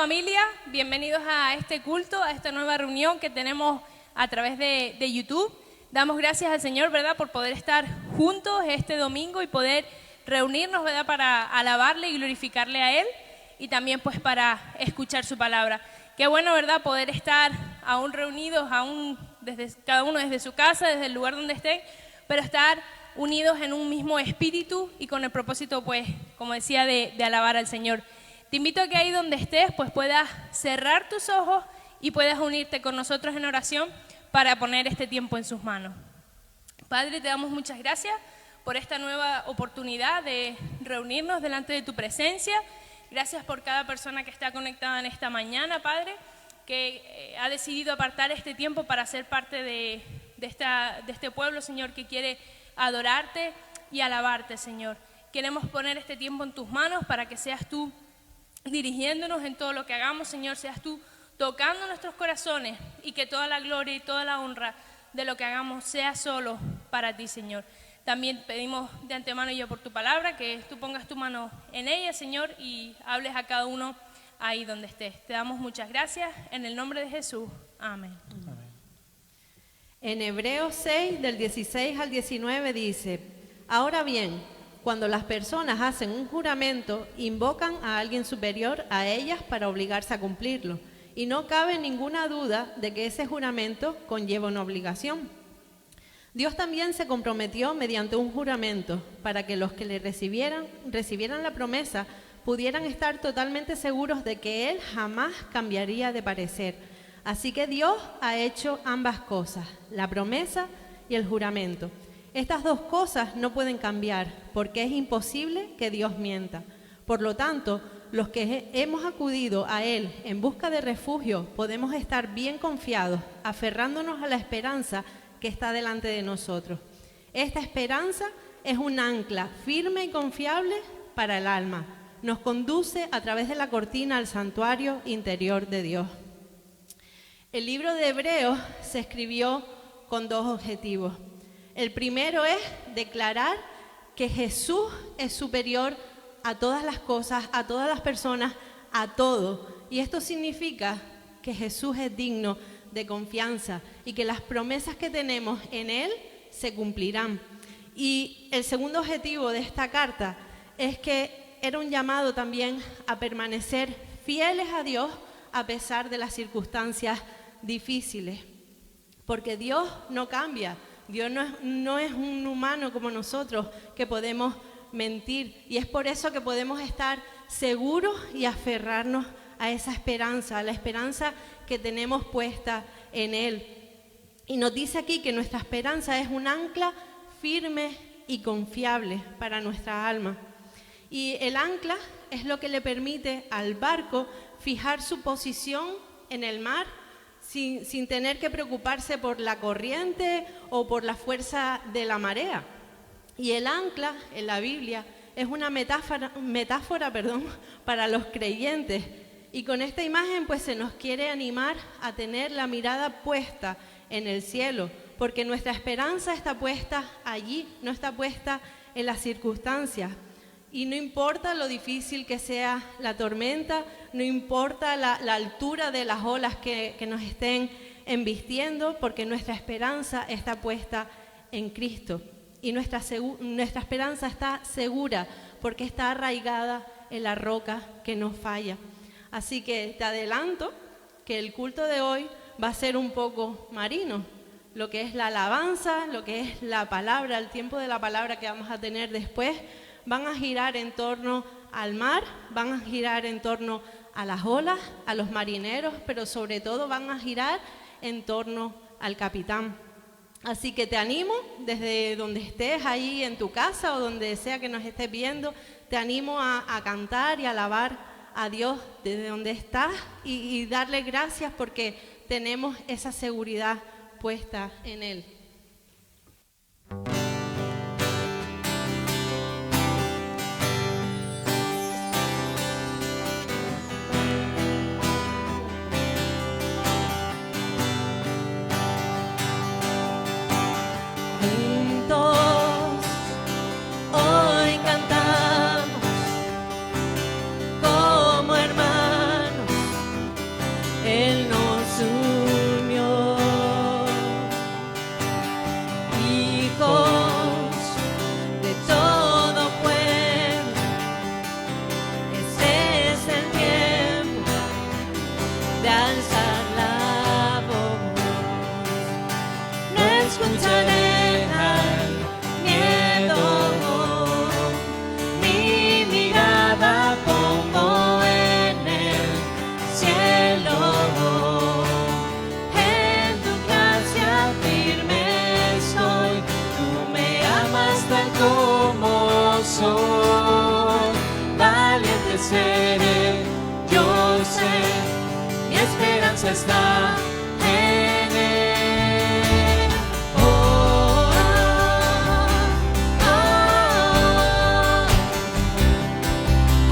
familia, bienvenidos a este culto, a esta nueva reunión que tenemos a través de YouTube. Damos gracias al Señor, ¿verdad?, por poder estar juntos este domingo y poder reunirnos, ¿verdad?, para alabarle y glorificarle a Él y también pues para escuchar su palabra. Qué bueno, ¿verdad?, poder estar aún reunidos, cada uno desde su casa, desde el lugar donde estén, pero estar unidos en un mismo espíritu y con el propósito, pues, como decía, de alabar al Señor. Te invito a que ahí donde estés, pues puedas cerrar tus ojos y puedas unirte con nosotros en oración para poner este tiempo en sus manos. Padre, te damos muchas gracias por esta nueva oportunidad de reunirnos delante de tu presencia. Gracias por cada persona que está conectada en esta mañana, Padre, que ha decidido apartar este tiempo para ser parte de este pueblo, Señor, que quiere adorarte y alabarte, Señor. Queremos poner este tiempo en tus manos para que seas tú dirigiéndonos en todo lo que hagamos, Señor, seas tú tocando nuestros corazones y que toda la gloria y toda la honra de lo que hagamos sea solo para ti, Señor. También pedimos de antemano ya por tu palabra que tú pongas tu mano en ella, Señor, y hables a cada uno ahí donde estés. Te damos muchas gracias en el nombre de Jesús. Amén. Amén. En Hebreos 6, del 16 al 19 dice: ahora bien, cuando las personas hacen un juramento, invocan a alguien superior a ellas para obligarse a cumplirlo. Y no cabe ninguna duda de que ese juramento conlleva una obligación. Dios también se comprometió mediante un juramento para que los que le recibieran la promesa pudieran estar totalmente seguros de que Él jamás cambiaría de parecer. Así que Dios ha hecho ambas cosas, la promesa y el juramento. Estas dos cosas no pueden cambiar porque es imposible que Dios mienta. Por lo tanto, los que hemos acudido a Él en busca de refugio podemos estar bien confiados, aferrándonos a la esperanza que está delante de nosotros. Esta esperanza es un ancla firme y confiable para el alma. Nos conduce a través de la cortina al santuario interior de Dios. El libro de Hebreos se escribió con dos objetivos. El primero es declarar que Jesús es superior a todas las cosas, a todas las personas, a todo. Y esto significa que Jesús es digno de confianza y que las promesas que tenemos en Él se cumplirán. Y el segundo objetivo de esta carta es que era un llamado también a permanecer fieles a Dios a pesar de las circunstancias difíciles. Porque Dios no cambia. Dios no es un humano como nosotros que podemos mentir, y es por eso que podemos estar seguros y aferrarnos a esa esperanza, a la esperanza que tenemos puesta en Él. Y nos dice aquí que nuestra esperanza es un ancla firme y confiable para nuestra alma. Y el ancla es lo que le permite al barco fijar su posición en el mar sin tener que preocuparse por la corriente o por la fuerza de la marea. Y el ancla en la Biblia es una metáfora, para los creyentes. Y con esta imagen pues se nos quiere animar a tener la mirada puesta en el cielo, porque nuestra esperanza está puesta allí, no está puesta en las circunstancias. Y no importa lo difícil que sea la tormenta, no importa la altura de las olas que nos estén embistiendo, porque nuestra esperanza está puesta en Cristo. Y nuestra esperanza está segura porque está arraigada en la roca que no falla. Así que te adelanto que el culto de hoy va a ser un poco marino. Lo que es la alabanza, lo que es la palabra, el tiempo de la palabra que vamos a tener después, van a girar en torno al mar, van a girar en torno a las olas, a los marineros, pero sobre todo van a girar en torno al capitán. Así que te animo, desde donde estés, ahí en tu casa o donde sea que nos estés viendo, te animo a cantar y a alabar a Dios desde donde estás y darle gracias porque tenemos esa seguridad puesta en Él. Hoy cantamos como hermanos. esperanza está en Él. Oh, oh, oh,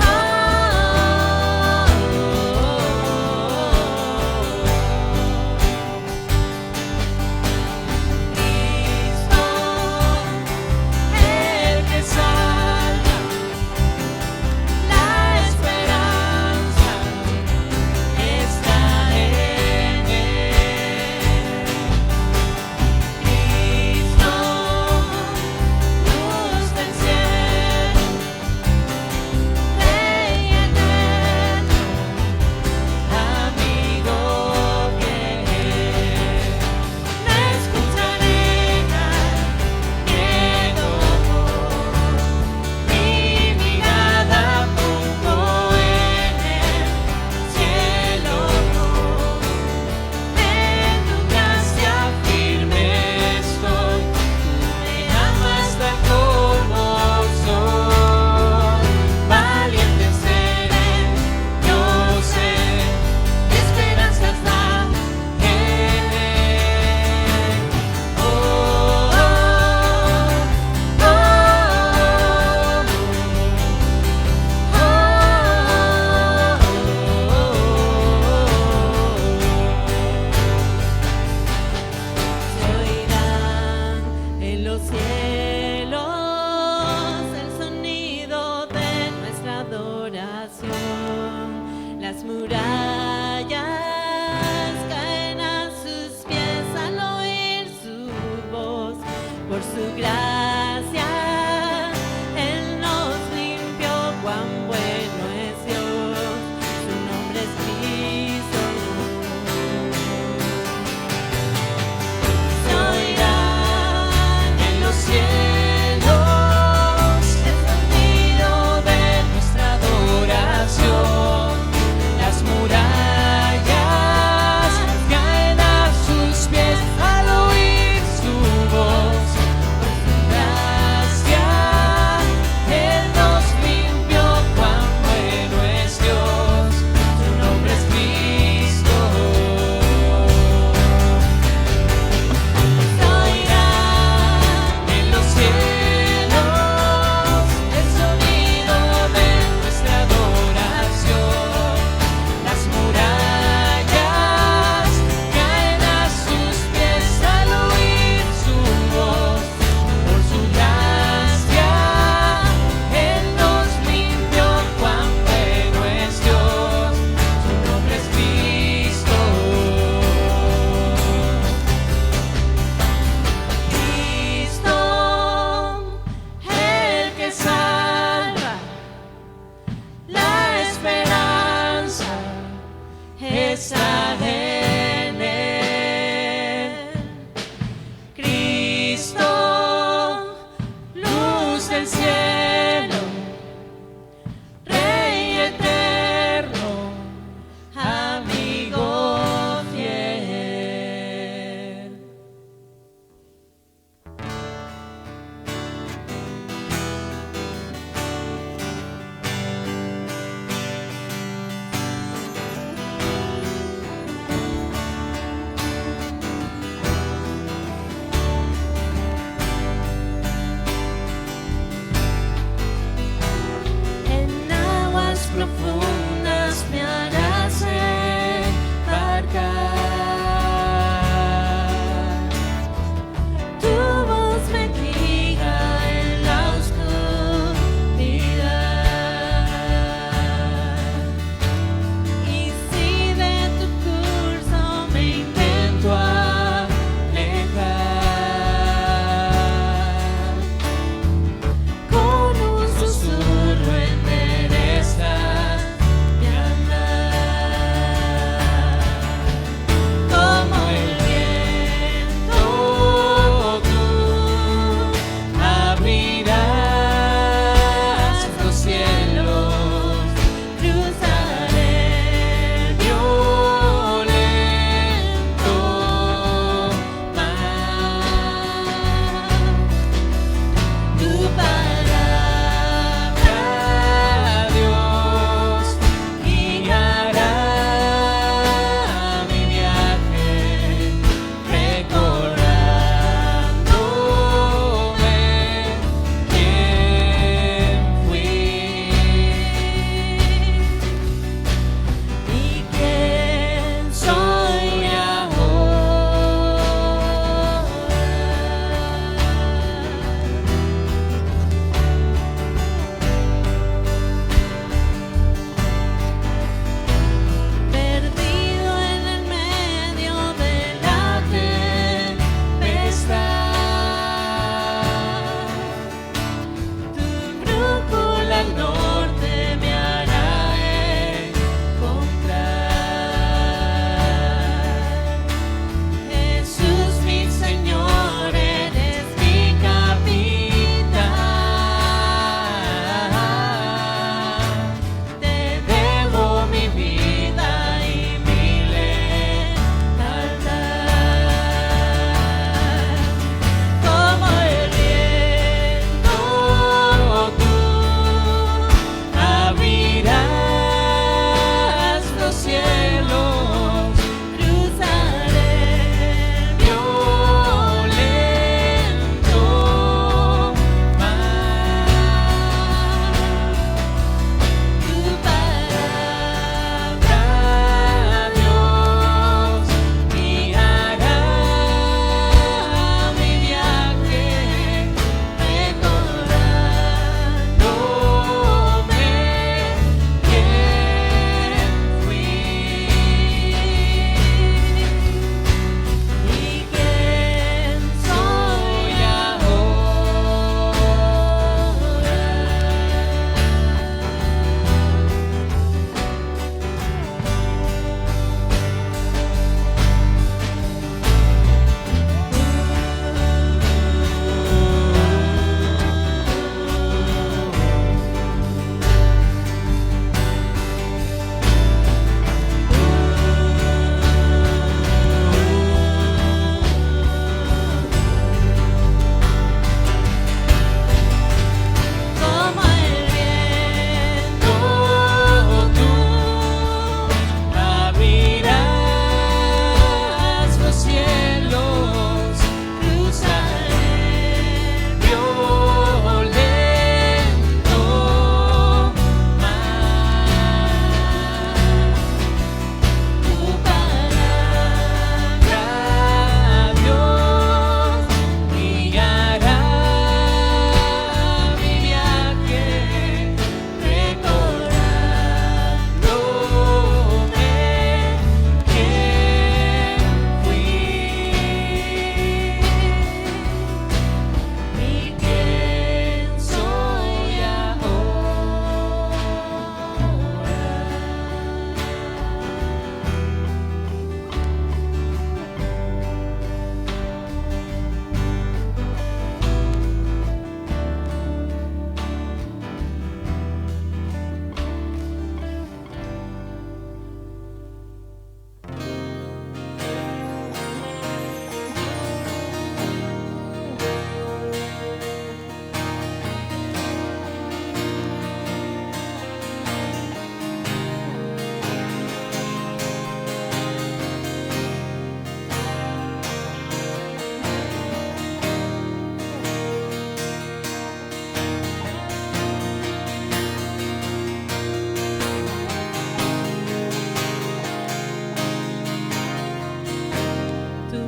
oh, Cristo, el que salva, la esperanza está en Él.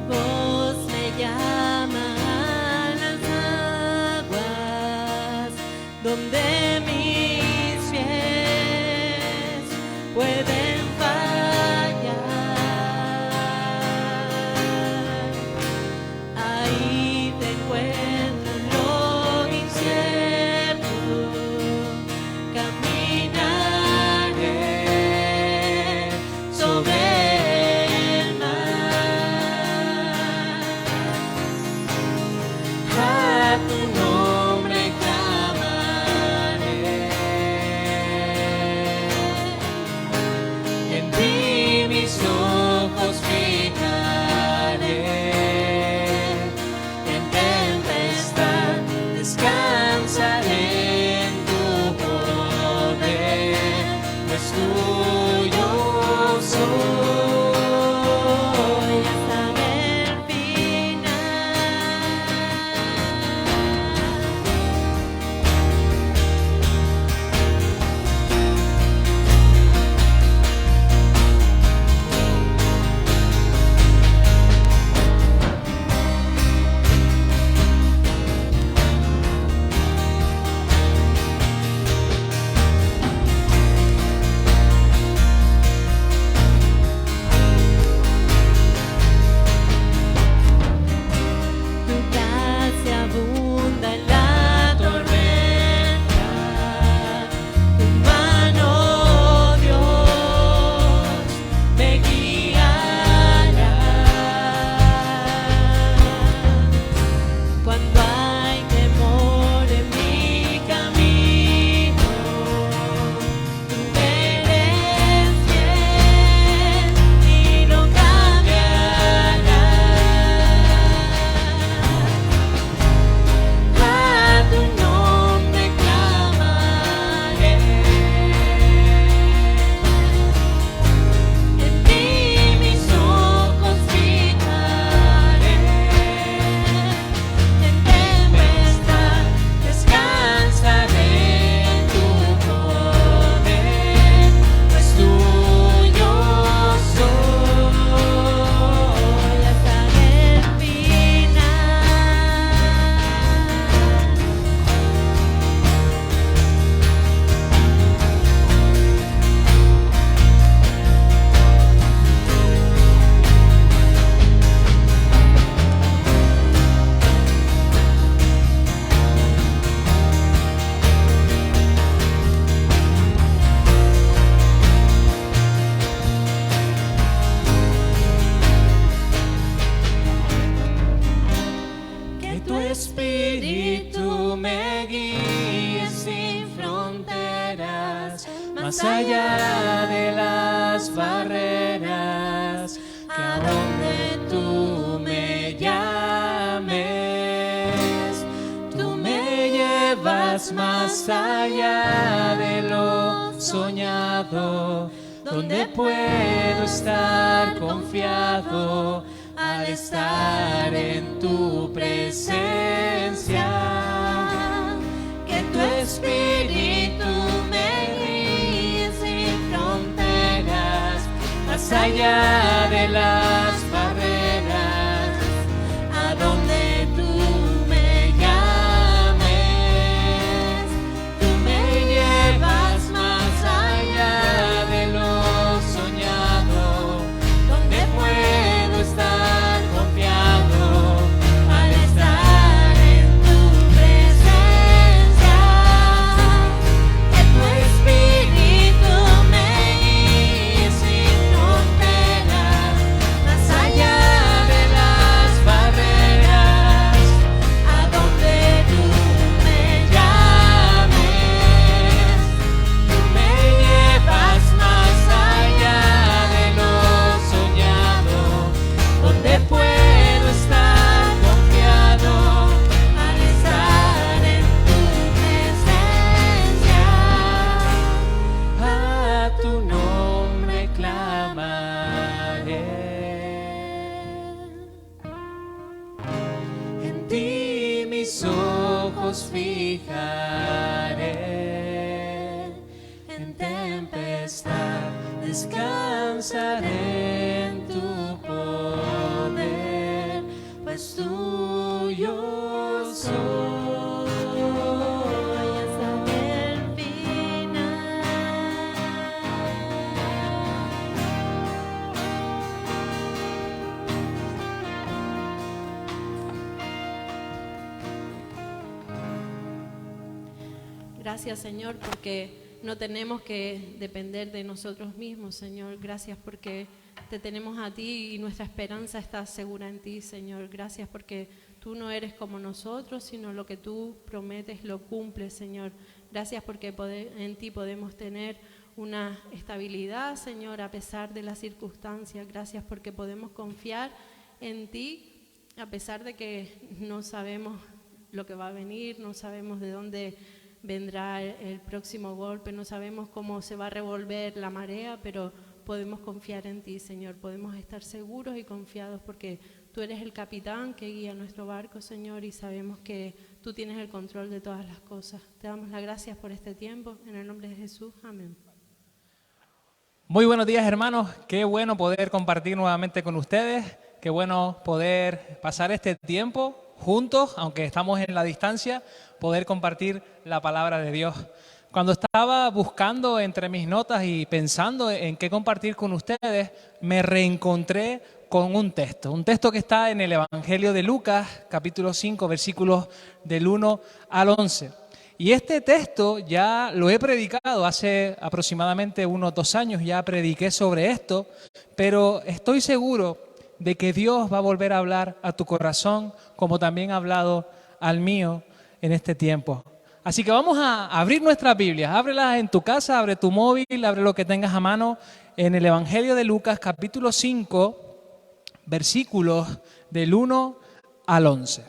voz me llama a las aguas, donde mis pies pueden fallar. Ahí te encuentro en lo incierto, caminaré sobre el mar. A tu nombre clamaré, en ti mis ojos fijaré. En tempestad descansaré en tu poder, pues tuyo soy hasta el final. Tu gracia abunda en la tormenta, tu mano, Dios, me guiará. Cuando hay temor en mi camino, tú eres fiel y no cambiarás. A tu nombre clamaré, en ti mis ojos fijaré. En tempestad descansaré en tu poder, pues tuyo soy hasta el final. Que tu espíritu me guíe sin fronteras, más allá de las barreras, que a donde tú me llames, tú me llevas más allá de lo soñado, donde puedo estar confiado al estar en tu presencia. Que tu espíritu me guíe sin fronteras, más allá de las barreras, a donde tú me llames, tú me llevas más allá de lo soñado, donde puedo estar confiado al estar en tu presencia. Que tu espíritu me guíe sin fronteras, más allá de las barreras, a donde tú me llames, tú me llevas más allá de lo soñado, donde puedo estar confiado al estar en tu presencia. A tu nombre clamaré, en ti mis ojos fijaré. En tempestad descansaré en tu poder. Gracias, Señor, porque no tenemos que depender de nosotros mismos, Señor. Gracias porque te tenemos a ti y nuestra esperanza está segura en ti, Señor. Gracias porque tú no eres como nosotros, sino lo que tú prometes lo cumples, Señor. Gracias porque en ti podemos tener una estabilidad, Señor, a pesar de las circunstancias. Gracias porque podemos confiar en ti, a pesar de que no sabemos lo que va a venir, no sabemos de dónde vendrá el próximo golpe, no sabemos cómo se va a revolver la marea, pero podemos confiar en ti, Señor. Podemos estar seguros y confiados porque tú eres el capitán que guía nuestro barco, Señor, y sabemos que tú tienes el control de todas las cosas. Te damos las gracias por este tiempo, en el nombre de Jesús. Amén. Muy buenos días, hermanos. Qué bueno poder compartir nuevamente con ustedes. Qué bueno poder pasar este tiempo juntos, aunque estamos en la distancia, poder compartir la palabra de Dios. Cuando estaba buscando entre mis notas y pensando en qué compartir con ustedes, me reencontré con un texto que está en el Evangelio de Lucas, capítulo 5, versículos del 1 al 11. Y este texto ya lo he predicado hace aproximadamente unos 2 años, ya prediqué sobre esto, pero estoy seguro de que Dios va a volver a hablar a tu corazón, como también ha hablado al mío en este tiempo. Así que vamos a abrir nuestras Biblias. Ábrelas en tu casa, abre tu móvil, abre lo que tengas a mano en el Evangelio de Lucas, capítulo 5, versículos del 1 al 11.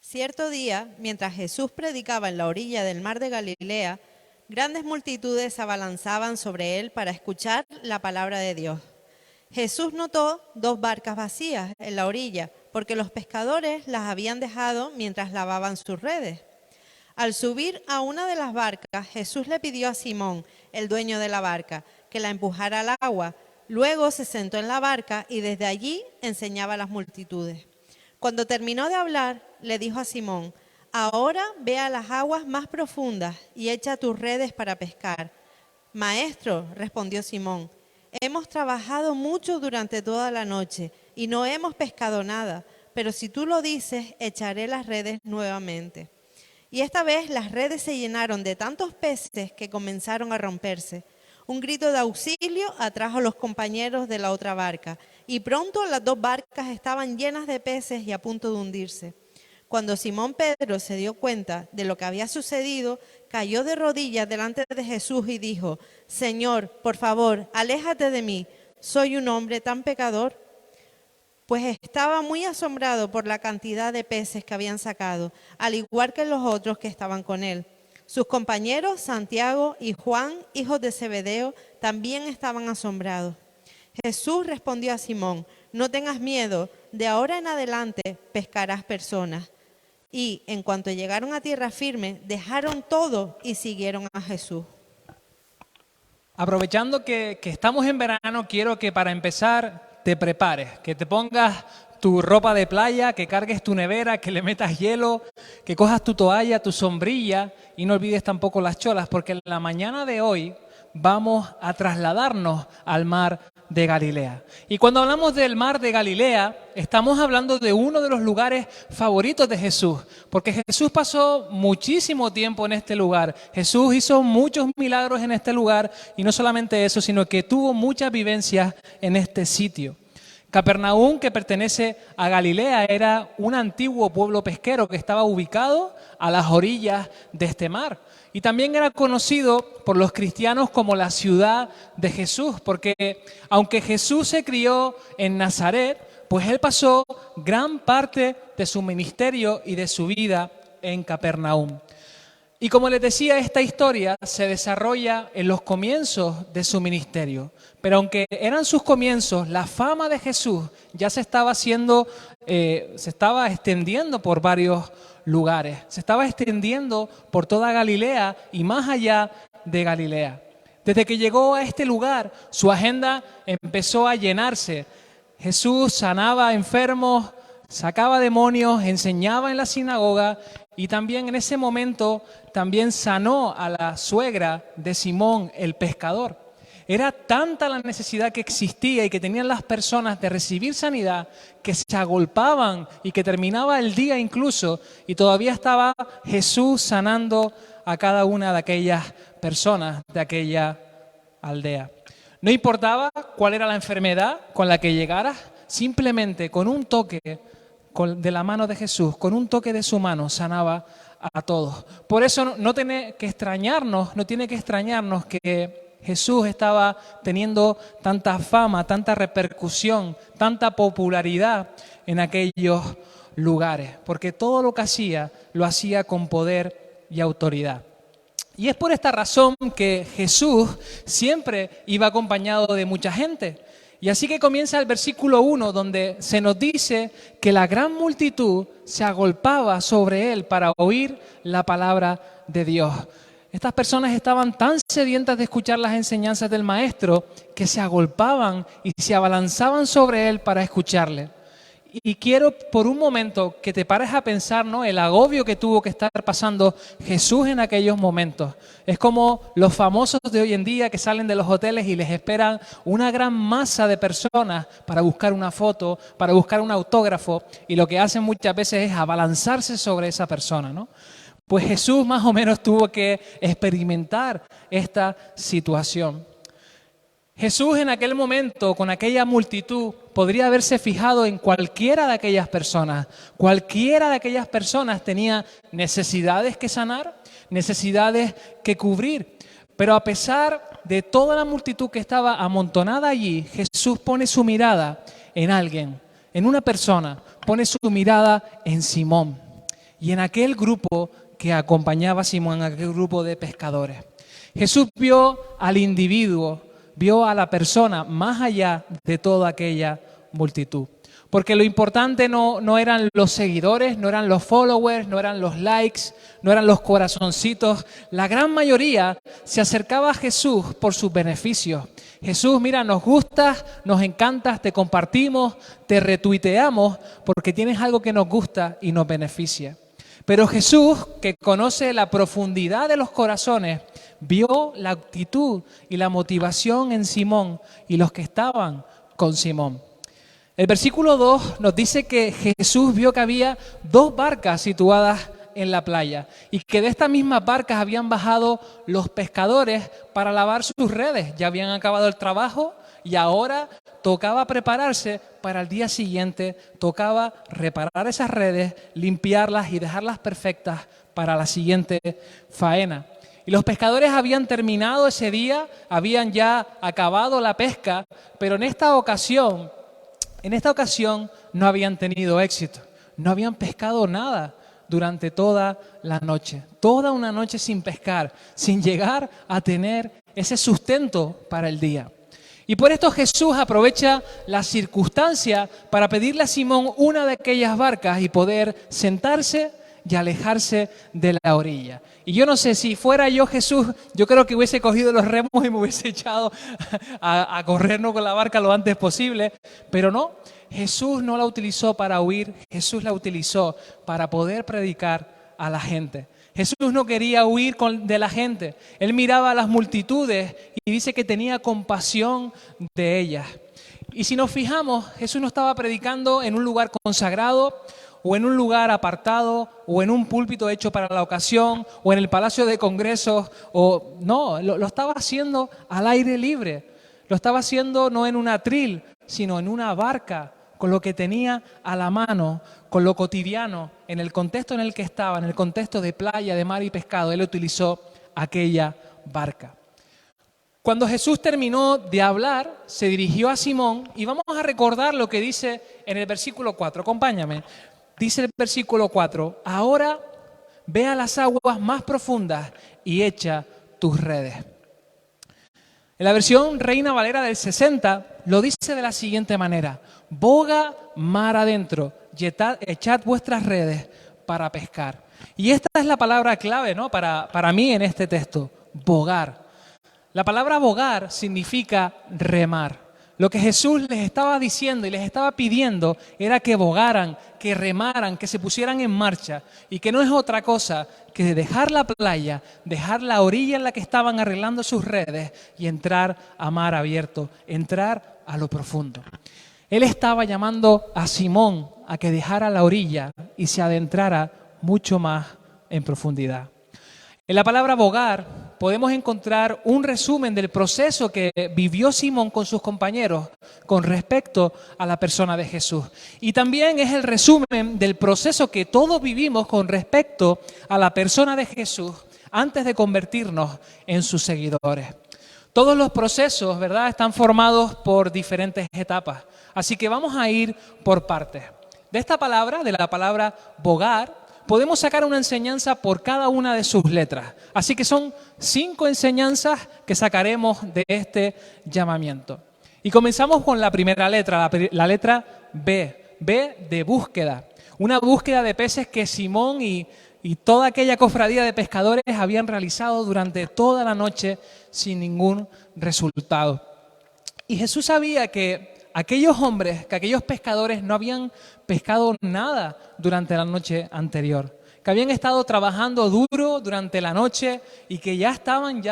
Cierto día, mientras Jesús predicaba en la orilla del mar de Galilea, grandes multitudes se abalanzaban sobre él para escuchar la palabra de Dios. Jesús notó 2 barcas vacías en la orilla, porque los pescadores las habían dejado mientras lavaban sus redes. Al subir a una de las barcas, Jesús le pidió a Simón, el dueño de la barca, que la empujara al agua. Luego se sentó en la barca y desde allí enseñaba a las multitudes. Cuando terminó de hablar, le dijo a Simón: ahora ve a las aguas más profundas y echa tus redes para pescar. Maestro, respondió Simón, hemos trabajado mucho durante toda la noche y no hemos pescado nada, pero si tú lo dices, echaré las redes nuevamente. Y esta vez las redes se llenaron de tantos peces que comenzaron a romperse. Un grito de auxilio atrajo a los compañeros de la otra barca, y pronto las 2 barcas estaban llenas de peces y a punto de hundirse. Cuando Simón Pedro se dio cuenta de lo que había sucedido, cayó de rodillas delante de Jesús y dijo: Señor, por favor, aléjate de mí, soy un hombre tan pecador. Pues estaba muy asombrado por la cantidad de peces que habían sacado, al igual que los otros que estaban con él. Sus compañeros Santiago y Juan, hijos de Zebedeo, también estaban asombrados. Jesús respondió a Simón: no tengas miedo, de ahora en adelante pescarás personas. Y en cuanto llegaron a tierra firme, dejaron todo y siguieron a Jesús. Aprovechando que estamos en verano, quiero que para empezar te prepares, que te pongas tu ropa de playa, que cargues tu nevera, que le metas hielo, que cojas tu toalla, tu sombrilla y no olvides tampoco las cholas, porque en la mañana de hoy vamos a trasladarnos al mar de Galilea. Y cuando hablamos del mar de Galilea, estamos hablando de uno de los lugares favoritos de Jesús, porque Jesús pasó muchísimo tiempo en este lugar. Jesús hizo muchos milagros en este lugar y no solamente eso, sino que tuvo muchas vivencias en este sitio. Capernaum, que pertenece a Galilea, era un antiguo pueblo pesquero que estaba ubicado a las orillas de este mar. Y también era conocido por los cristianos como la ciudad de Jesús, porque aunque Jesús se crió en Nazaret, pues él pasó gran parte de su ministerio y de su vida en Capernaum. Y como les decía, esta historia se desarrolla en los comienzos de su ministerio. Pero aunque eran sus comienzos, la fama de Jesús ya se estaba extendiendo por varios lugares. Se estaba extendiendo por toda Galilea y más allá de Galilea. Desde que llegó a este lugar, su agenda empezó a llenarse. Jesús sanaba enfermos, sacaba demonios, enseñaba en la sinagoga y también en ese momento también sanó a la suegra de Simón el pescador. Era tanta la necesidad que existía y que tenían las personas de recibir sanidad que se agolpaban y que terminaba el día incluso y todavía estaba Jesús sanando a cada una de aquellas personas de aquella aldea. No importaba cuál era la enfermedad con la que llegaras, simplemente con un toque de la mano de Jesús, con un toque de su mano sanaba a todos. Por eso no tiene que extrañarnos que Jesús estaba teniendo tanta fama, tanta repercusión, tanta popularidad en aquellos lugares, porque todo lo que hacía, lo hacía con poder y autoridad. Y es por esta razón que Jesús siempre iba acompañado de mucha gente. Y así que comienza el versículo 1, donde se nos dice que la gran multitud se agolpaba sobre él para oír la palabra de Dios. Estas personas estaban tan sedientas de escuchar las enseñanzas del Maestro que se agolpaban y se abalanzaban sobre él para escucharle. Y quiero por un momento que te pares a pensar, ¿no?, el agobio que tuvo que estar pasando Jesús en aquellos momentos. Es como los famosos de hoy en día que salen de los hoteles y les esperan una gran masa de personas para buscar una foto, para buscar un autógrafo, y lo que hacen muchas veces es abalanzarse sobre esa persona, ¿no? Pues Jesús más o menos tuvo que experimentar esta situación. Jesús en aquel momento, con aquella multitud, podría haberse fijado en cualquiera de aquellas personas. Cualquiera de aquellas personas tenía necesidades que sanar, necesidades que cubrir. Pero a pesar de toda la multitud que estaba amontonada allí, Jesús pone su mirada en alguien, en una persona, pone su mirada en Simón y en aquel grupo que acompañaba a Simón, en aquel grupo de pescadores. Jesús vio al individuo, vio a la persona más allá de toda aquella multitud. Porque lo importante no eran los seguidores, no eran los followers, no eran los likes, no eran los corazoncitos. La gran mayoría se acercaba a Jesús por sus beneficios. Jesús, mira, nos gustas, nos encantas, te compartimos, te retuiteamos porque tienes algo que nos gusta y nos beneficia. Pero Jesús, que conoce la profundidad de los corazones, vio la actitud y la motivación en Simón y los que estaban con Simón. El versículo 2 nos dice que Jesús vio que había 2 barcas situadas en la playa y que de estas mismas barcas habían bajado los pescadores para lavar sus redes. Ya habían acabado el trabajo y ahora tocaba prepararse para el día siguiente, tocaba reparar esas redes, limpiarlas y dejarlas perfectas para la siguiente faena. Y los pescadores habían terminado ese día, habían ya acabado la pesca, pero en esta ocasión no habían tenido éxito, no habían pescado nada durante toda la noche, toda una noche sin pescar, sin llegar a tener ese sustento para el día. Y por esto Jesús aprovecha la circunstancia para pedirle a Simón una de aquellas barcas y poder sentarse y alejarse de la orilla. Y yo no sé, si fuera yo Jesús, yo creo que hubiese cogido los remos y me hubiese echado a corrernos con la barca lo antes posible, pero no, Jesús no la utilizó para huir, Jesús la utilizó para poder predicar a la gente. Jesús no quería huir de la gente, Él miraba a las multitudes y dice que tenía compasión de ellas. Y si nos fijamos, Jesús no estaba predicando en un lugar consagrado, o en un lugar apartado, o en un púlpito hecho para la ocasión, o en el Palacio de Congresos, no, lo estaba haciendo al aire libre. Lo estaba haciendo no en un atril, sino en una barca, con lo que tenía a la mano, con lo cotidiano, en el contexto en el que estaba, en el contexto de playa, de mar y pescado. Él utilizó aquella barca. Cuando Jesús terminó de hablar, se dirigió a Simón, y vamos a recordar lo que dice en el versículo 4. Acompáñame. Dice el versículo 4, ahora ve a las aguas más profundas y echa tus redes. En la versión Reina Valera del 60 lo dice de la siguiente manera, boga mar adentro y echad vuestras redes para pescar. Y esta es la palabra clave, ¿no?, para mí en este texto, bogar. La palabra bogar significa remar. Lo que Jesús les estaba diciendo y les estaba pidiendo era que bogaran, que remaran, que se pusieran en marcha y que no es otra cosa que dejar la playa, dejar la orilla en la que estaban arreglando sus redes y entrar a mar abierto, entrar a lo profundo. Él estaba llamando a Simón a que dejara la orilla y se adentrara mucho más en profundidad. En la palabra bogar podemos encontrar un resumen del proceso que vivió Simón con sus compañeros con respecto a la persona de Jesús. Y también es el resumen del proceso que todos vivimos con respecto a la persona de Jesús antes de convertirnos en sus seguidores. Todos los procesos, ¿verdad?, están formados por diferentes etapas. Así que vamos a ir por partes. De esta palabra, de la palabra bogar, podemos sacar una enseñanza por cada una de sus letras. Así que son 5 enseñanzas que sacaremos de este llamamiento. Y comenzamos con la primera letra, la letra B. B de búsqueda. Una búsqueda de peces que Simón y toda aquella cofradía de pescadores habían realizado durante toda la noche sin ningún resultado. Y Jesús sabía que aquellos hombres, que aquellos pescadores no habían pescado nada durante la noche anterior, que habían estado trabajando duro durante la noche y que ya estaban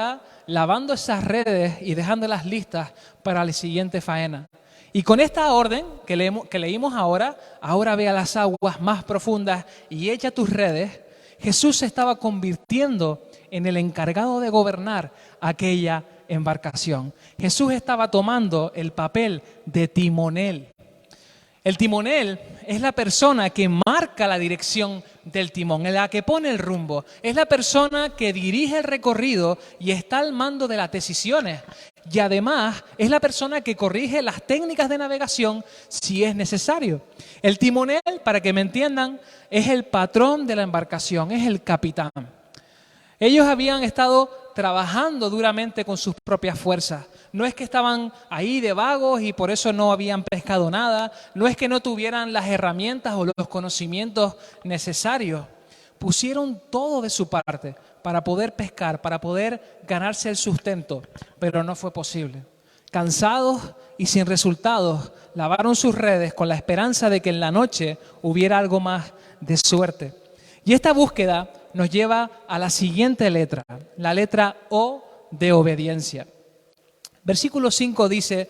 lavando esas redes y dejándolas listas para la siguiente faena. Y con esta orden que leímos ahora ve a las aguas más profundas y echa tus redes, Jesús se estaba convirtiendo en el encargado de gobernar aquella embarcación. Jesús estaba tomando el papel de timonel. El timonel es la persona que marca la dirección del timón, la que pone el rumbo. Es la persona que dirige el recorrido y está al mando de las decisiones. Y además es la persona que corrige las técnicas de navegación si es necesario. El timonel, para que me entiendan, es el patrón de la embarcación, es el capitán. Ellos habían estado trabajando duramente con sus propias fuerzas. No es que estaban ahí de vagos y por eso no habían pescado nada. No es que no tuvieran las herramientas o los conocimientos necesarios. Pusieron todo de su parte para poder pescar, para poder ganarse el sustento, pero no fue posible. Cansados y sin resultados, lavaron sus redes con la esperanza de que en la noche hubiera algo más de suerte. Y esta búsqueda nos lleva a la siguiente letra, la letra O de obediencia. Versículo 5 dice,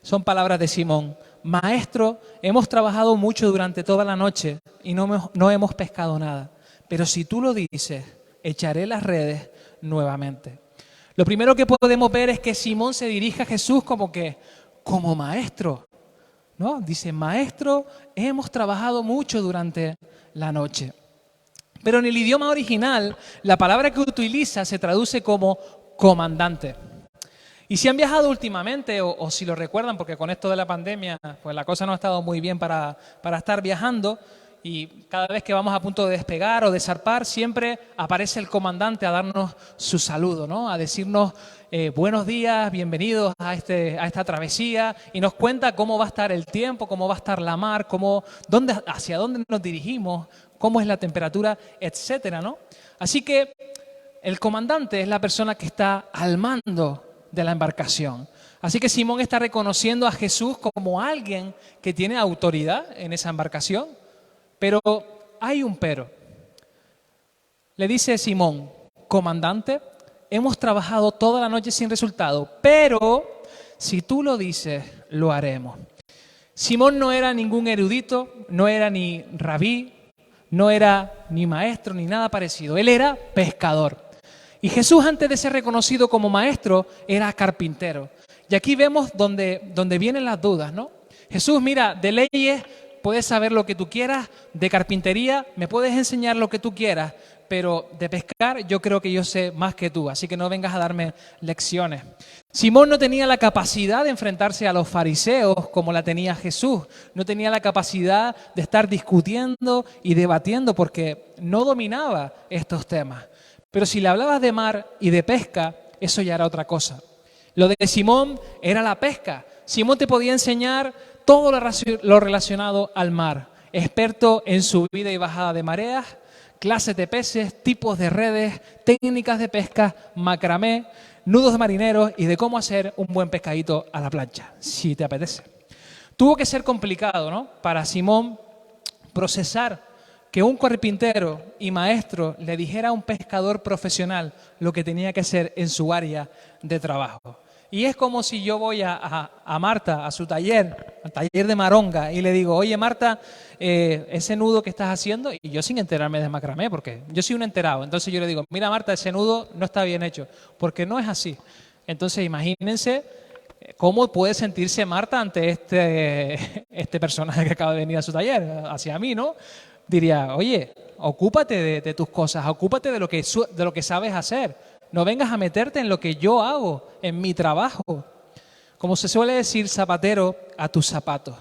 son palabras de Simón: Maestro, hemos trabajado mucho durante toda la noche y no hemos pescado nada, pero si tú lo dices, echaré las redes nuevamente. Lo primero que podemos ver es que Simón se dirige a Jesús como maestro, ¿no? Dice, Maestro, hemos trabajado mucho durante la noche. Pero en el idioma original, la palabra que utiliza se traduce como comandante. Y si han viajado últimamente, o si lo recuerdan, porque con esto de la pandemia, pues la cosa no ha estado muy bien para estar viajando, y cada vez que vamos a punto de despegar o de zarpar, siempre aparece el comandante a darnos su saludo, ¿no? A decirnos buenos días, bienvenidos a esta travesía, y nos cuenta cómo va a estar el tiempo, cómo va a estar la mar, hacia dónde nos dirigimos, cómo es la temperatura, etcétera, ¿no? Así que el comandante es la persona que está al mando de la embarcación. Así que Simón está reconociendo a Jesús como alguien que tiene autoridad en esa embarcación, pero hay un pero. Le dice Simón, comandante, hemos trabajado toda la noche sin resultado, pero si tú lo dices, lo haremos. Simón no era ningún erudito, no era ni rabí, no era ni maestro ni nada parecido. Él era pescador. Y Jesús, antes de ser reconocido como maestro, era carpintero. Y aquí vemos donde vienen las dudas, ¿no? Jesús, mira, de leyes puedes saber lo que tú quieras, de carpintería me puedes enseñar lo que tú quieras, pero de pescar yo creo que yo sé más que tú, así que no vengas a darme lecciones. Simón no tenía la capacidad de enfrentarse a los fariseos como la tenía Jesús. No tenía la capacidad de estar discutiendo y debatiendo porque no dominaba estos temas. Pero si le hablabas de mar y de pesca, eso ya era otra cosa. Lo de Simón era la pesca. Simón te podía enseñar todo lo relacionado al mar. Experto en subida y bajada de mareas, clases de peces, tipos de redes, técnicas de pesca, macramé, nudos marineros y de cómo hacer un buen pescadito a la plancha, si te apetece. Tuvo que ser complicado, ¿no?, para Simón procesar que un carpintero y maestro le dijera a un pescador profesional lo que tenía que hacer en su área de trabajo. Y es como si yo voy a Marta, a su taller, al taller de Maronga, y le digo, oye Marta, ese nudo que estás haciendo, y yo sin enterarme de macramé, porque yo soy un enterado, entonces yo le digo, mira Marta, ese nudo no está bien hecho, porque no es así. Entonces imagínense cómo puede sentirse Marta ante este personaje que acaba de venir a su taller, hacia mí, ¿no? Diría, oye, ocúpate de tus cosas, ocúpate de lo que sabes hacer. No vengas a meterte en lo que yo hago, en mi trabajo. Como se suele decir, zapatero a tus zapatos.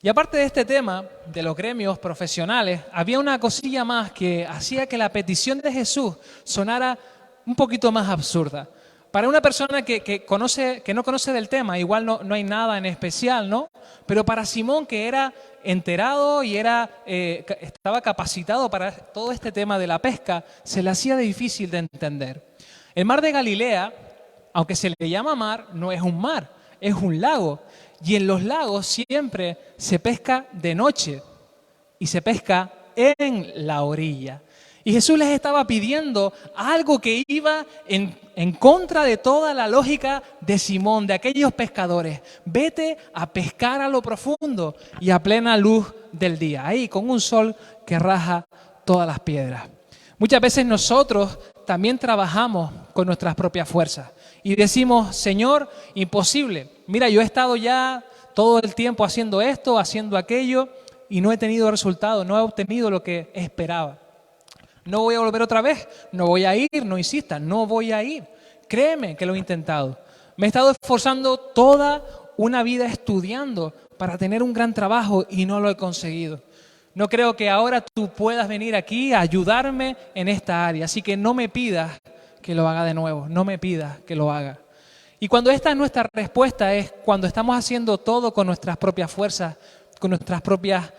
Y aparte de este tema, de los gremios profesionales, había una cosilla más que hacía que la petición de Jesús sonara un poquito más absurda. Para una persona que no conoce del tema, igual no hay nada en especial, ¿no? Pero para Simón, que era enterado y estaba capacitado para todo este tema de la pesca, se le hacía difícil de entender. El mar de Galilea, aunque se le llama mar, no es un mar, es un lago. Y en los lagos siempre se pesca de noche y se pesca en la orilla. Y Jesús les estaba pidiendo algo que iba en contra de toda la lógica de Simón, de aquellos pescadores. Vete a pescar a lo profundo y a plena luz del día, ahí con un sol que raja todas las piedras. Muchas veces nosotros también trabajamos con nuestras propias fuerzas y decimos, Señor, imposible. Mira, yo he estado ya todo el tiempo haciendo esto, haciendo aquello y no he tenido resultado, no he obtenido lo que esperaba. No voy a volver otra vez, no voy a ir, no insistas, no voy a ir. Créeme que lo he intentado. Me he estado esforzando toda una vida estudiando para tener un gran trabajo y no lo he conseguido. No creo que ahora tú puedas venir aquí a ayudarme en esta área, así que no me pidas que lo haga de nuevo, no me pidas que lo haga. Y cuando esta es nuestra respuesta es cuando estamos haciendo todo con nuestras propias fuerzas, con nuestras propias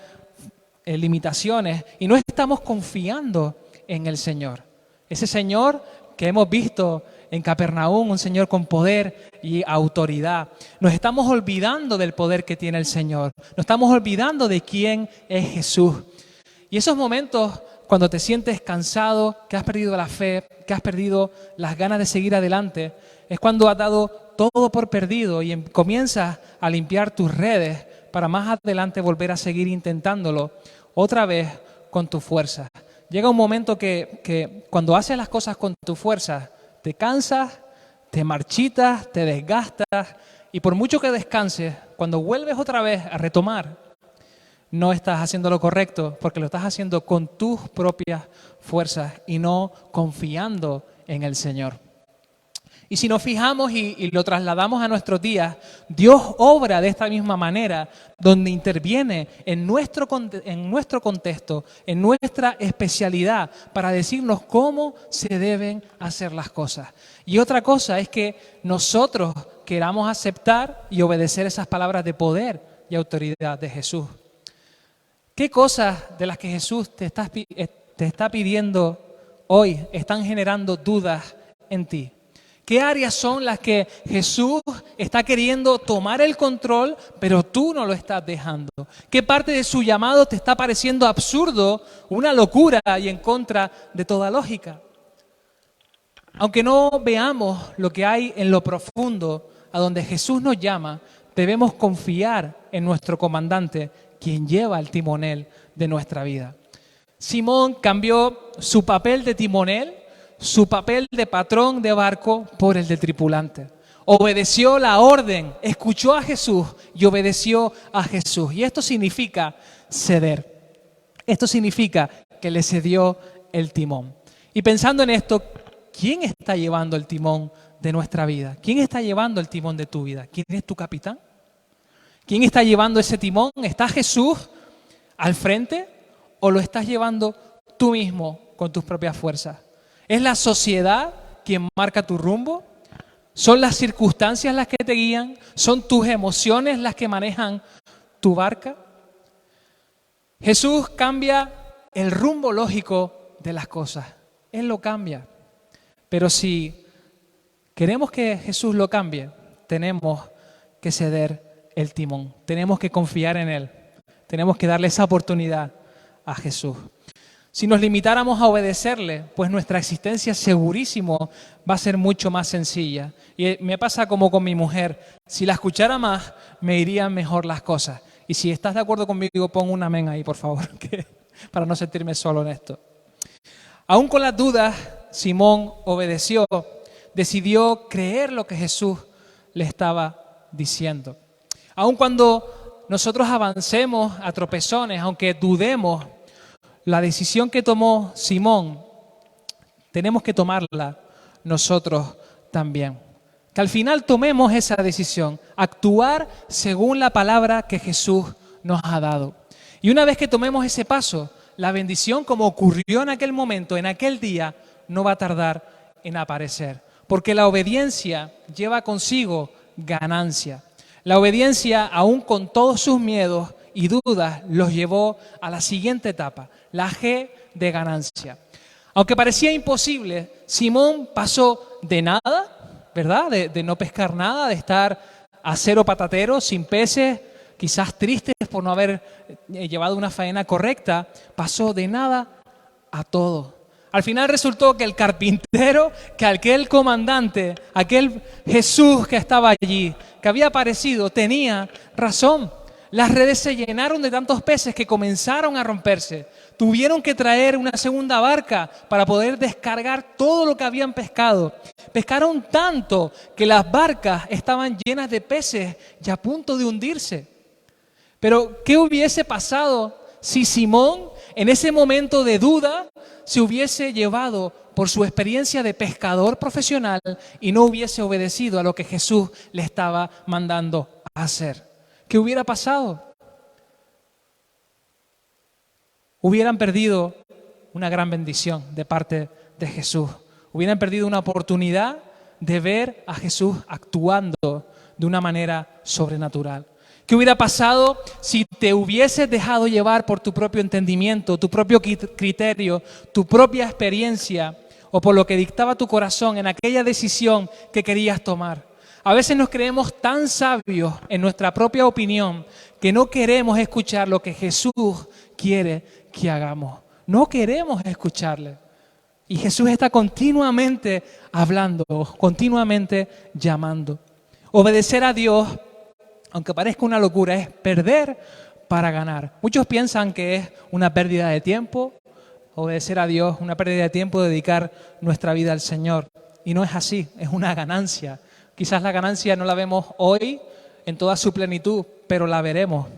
limitaciones y no estamos confiando en el Señor. Ese Señor que hemos visto en Capernaum, un Señor con poder y autoridad. Nos estamos olvidando del poder que tiene el Señor. Nos estamos olvidando de quién es Jesús. Y esos momentos cuando te sientes cansado, que has perdido la fe, que has perdido las ganas de seguir adelante, es cuando has dado todo por perdido y comienzas a limpiar tus redes para más adelante volver a seguir intentándolo otra vez con tu fuerza. Llega un momento que cuando haces las cosas con tu fuerza, te cansas, te marchitas, te desgastas y por mucho que descanses, cuando vuelves otra vez a retomar, no estás haciendo lo correcto porque lo estás haciendo con tus propias fuerzas y no confiando en el Señor. Y si nos fijamos y lo trasladamos a nuestros días, Dios obra de esta misma manera, donde interviene en nuestro contexto, en nuestra especialidad, para decirnos cómo se deben hacer las cosas. Y otra cosa es que nosotros queramos aceptar y obedecer esas palabras de poder y autoridad de Jesús. ¿Qué cosas de las que Jesús te está pidiendo hoy están generando dudas en ti? ¿Qué áreas son las que Jesús está queriendo tomar el control, pero tú no lo estás dejando? ¿Qué parte de su llamado te está pareciendo absurdo, una locura y en contra de toda lógica? Aunque no veamos lo que hay en lo profundo, a donde Jesús nos llama, debemos confiar en nuestro comandante, quien lleva el timonel de nuestra vida. Simón cambió su papel de timonel, su papel de patrón de barco por el de tripulante. Obedeció la orden, escuchó a Jesús y obedeció a Jesús. Y esto significa ceder. Esto significa que le cedió el timón. Y pensando en esto, ¿quién está llevando el timón de nuestra vida? ¿Quién está llevando el timón de tu vida? ¿Quién es tu capitán? ¿Quién está llevando ese timón? ¿Está Jesús al frente o lo estás llevando tú mismo con tus propias fuerzas? ¿Es la sociedad quien marca tu rumbo? ¿Son las circunstancias las que te guían? ¿Son tus emociones las que manejan tu barca? Jesús cambia el rumbo lógico de las cosas. Él lo cambia. Pero si queremos que Jesús lo cambie, tenemos que ceder el timón. Tenemos que confiar en Él. Tenemos que darle esa oportunidad a Jesús. Si nos limitáramos a obedecerle, pues nuestra existencia segurísimo va a ser mucho más sencilla. Y me pasa como con mi mujer. Si la escuchara más, me irían mejor las cosas. Y si estás de acuerdo conmigo, pon un amén ahí, por favor, para no sentirme solo en esto. Aún con las dudas, Simón obedeció, decidió creer lo que Jesús le estaba diciendo. Aun cuando nosotros avancemos a tropezones, aunque dudemos, la decisión que tomó Simón, tenemos que tomarla nosotros también. Que al final tomemos esa decisión, actuar según la palabra que Jesús nos ha dado. Y una vez que tomemos ese paso, la bendición, como ocurrió en aquel momento, en aquel día, no va a tardar en aparecer. Porque la obediencia lleva consigo ganancia. La obediencia, aún con todos sus miedos y dudas, los llevó a la siguiente etapa, la G de ganancia. Aunque parecía imposible, Simón pasó de nada, ¿verdad? De no pescar nada, de estar a cero patatero, sin peces, quizás tristes por no haber llevado una faena correcta, pasó de nada a todo. Al final resultó que el carpintero, que aquel comandante, aquel Jesús que estaba allí, que había aparecido, tenía razón. Las redes se llenaron de tantos peces que comenzaron a romperse. Tuvieron que traer una segunda barca para poder descargar todo lo que habían pescado. Pescaron tanto que las barcas estaban llenas de peces y a punto de hundirse. Pero, ¿qué hubiese pasado si Simón, en ese momento de duda, se hubiese llevado por su experiencia de pescador profesional y no hubiese obedecido a lo que Jesús le estaba mandando a hacer? ¿Qué hubiera pasado? Hubieran perdido una gran bendición de parte de Jesús. Hubieran perdido una oportunidad de ver a Jesús actuando de una manera sobrenatural. ¿Qué hubiera pasado si te hubieses dejado llevar por tu propio entendimiento, tu propio criterio, tu propia experiencia o por lo que dictaba tu corazón en aquella decisión que querías tomar? A veces nos creemos tan sabios en nuestra propia opinión que no queremos escuchar lo que Jesús quiere que hagamos. No queremos escucharle. Y Jesús está continuamente hablando, continuamente llamando. Obedecer a Dios, aunque parezca una locura, es perder para ganar. Muchos piensan que es una pérdida de tiempo, obedecer a Dios, una pérdida de tiempo, dedicar nuestra vida al Señor. Y no es así, es una ganancia. Quizás la ganancia no la vemos hoy en toda su plenitud, pero la veremos.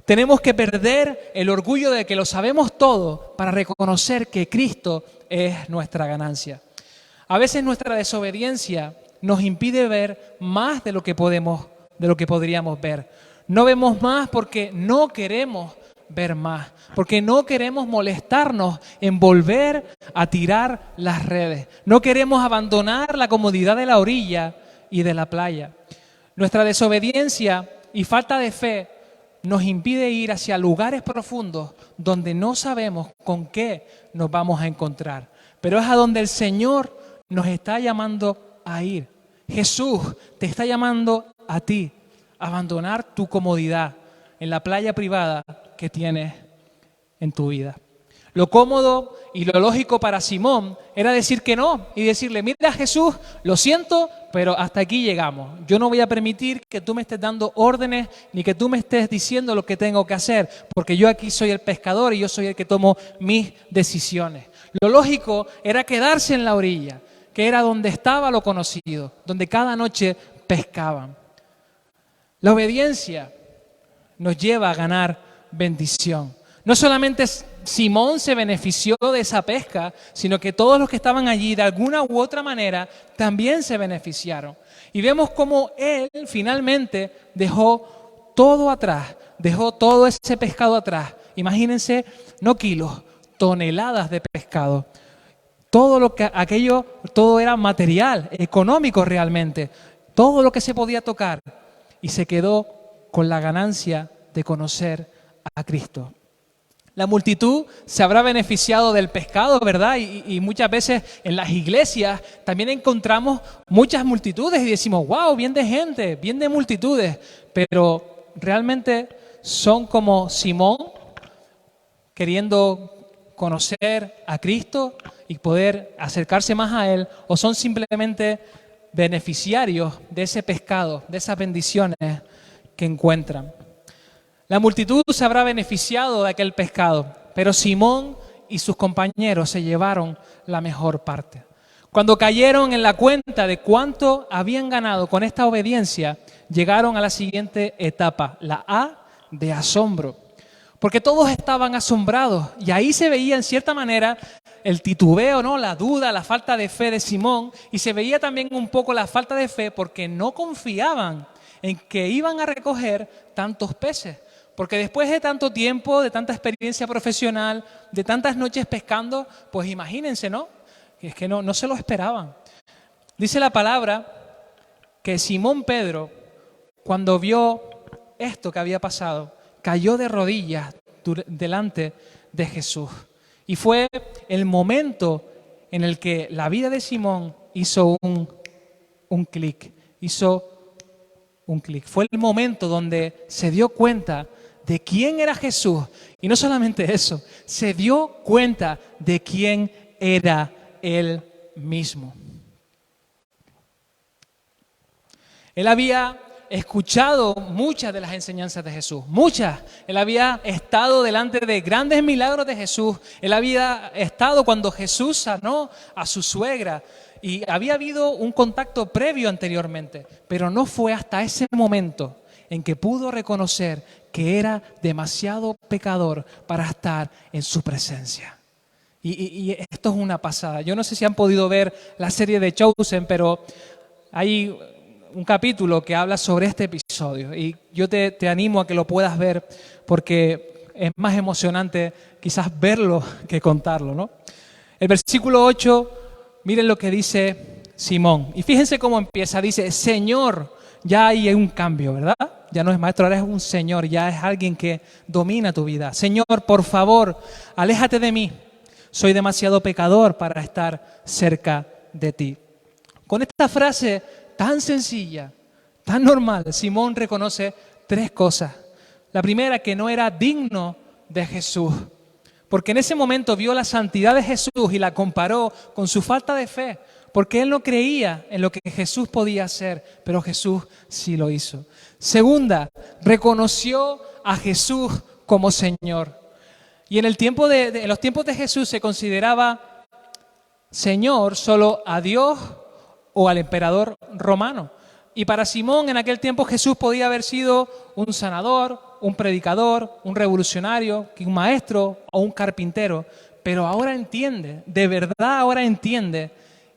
Tenemos que perder el orgullo de que lo sabemos todo para reconocer que Cristo es nuestra ganancia. A veces nuestra desobediencia nos impide ver más de lo que podríamos ver. No vemos más porque no queremos ver más, porque no queremos molestarnos en volver a tirar las redes. No queremos abandonar la comodidad de la orilla y de la playa. Nuestra desobediencia y falta de fe nos impide ir hacia lugares profundos donde no sabemos con qué nos vamos a encontrar. Pero es a donde el Señor nos está llamando a ir. Jesús te está llamando a ti a abandonar tu comodidad en la playa privada que tienes en tu vida. Lo cómodo y lo lógico para Simón era decir que no y decirle: mira Jesús, lo siento, pero hasta aquí llegamos. Yo no voy a permitir que tú me estés dando órdenes ni que tú me estés diciendo lo que tengo que hacer, porque yo aquí soy el pescador y yo soy el que tomo mis decisiones. Lo lógico era quedarse en la orilla, que era donde estaba lo conocido, donde cada noche pescaban. La obediencia nos lleva a ganar bendición. No solamente Simón se benefició de esa pesca, sino que todos los que estaban allí de alguna u otra manera también se beneficiaron. Y vemos cómo él finalmente dejó todo atrás, dejó todo ese pescado atrás. Imagínense, no kilos, toneladas de pescado. Todo era material, económico realmente. Todo lo que se podía tocar. Y se quedó con la ganancia de conocer a Cristo. La multitud se habrá beneficiado del pescado, ¿verdad? Y muchas veces en las iglesias también encontramos muchas multitudes y decimos, wow, bien de gente, bien de multitudes. Pero realmente son como Simón queriendo conocer a Cristo y poder acercarse más a Él, o son simplemente beneficiarios de ese pescado, de esas bendiciones que encuentran. La multitud se habrá beneficiado de aquel pescado, pero Simón y sus compañeros se llevaron la mejor parte. Cuando cayeron en la cuenta de cuánto habían ganado con esta obediencia, llegaron a la siguiente etapa, la A de asombro. Porque todos estaban asombrados y ahí se veía en cierta manera el titubeo, ¿no? La duda, la falta de fe de Simón, y se veía también un poco la falta de fe porque no confiaban en que iban a recoger tantos peces. Porque después de tanto tiempo, de tanta experiencia profesional, de tantas noches pescando, pues imagínense, ¿no? Es que no se lo esperaban. Dice la palabra que Simón Pedro, cuando vio esto que había pasado, cayó de rodillas delante de Jesús. Y fue el momento en el que la vida de Simón hizo un clic, Fue el momento donde se dio cuenta de quién era Jesús. Y no solamente eso, se dio cuenta de quién era Él mismo. Él había escuchado muchas de las enseñanzas de Jesús, muchas. Él había estado delante de grandes milagros de Jesús. Él había estado cuando Jesús sanó a su suegra y había habido un contacto previo anteriormente, pero no fue hasta ese momento en que pudo reconocer que era demasiado pecador para estar en su presencia. Y esto es una pasada. Yo no sé si han podido ver la serie de Chosen, pero hay un capítulo que habla sobre este episodio y yo te animo a que lo puedas ver porque es más emocionante quizás verlo que contarlo, ¿no? El versículo 8, miren lo que dice Simón. Y fíjense cómo empieza. Dice, Señor, ya hay un cambio, ¿verdad? Ya no es maestro, ahora es un Señor, ya es alguien que domina tu vida. Señor, por favor, aléjate de mí. Soy demasiado pecador para estar cerca de ti. Con esta frase tan sencilla, tan normal, Simón reconoce tres cosas. La primera, que no era digno de Jesús, porque en ese momento vio la santidad de Jesús y la comparó con su falta de fe, porque él no creía en lo que Jesús podía hacer, pero Jesús sí lo hizo. Segunda, reconoció a Jesús como Señor. Y en los tiempos de Jesús se consideraba Señor solo a Dios o al emperador romano. Y para Simón en aquel tiempo Jesús podía haber sido un sanador, un predicador, un revolucionario, un maestro o un carpintero. Pero ahora entiende, de verdad ahora entiende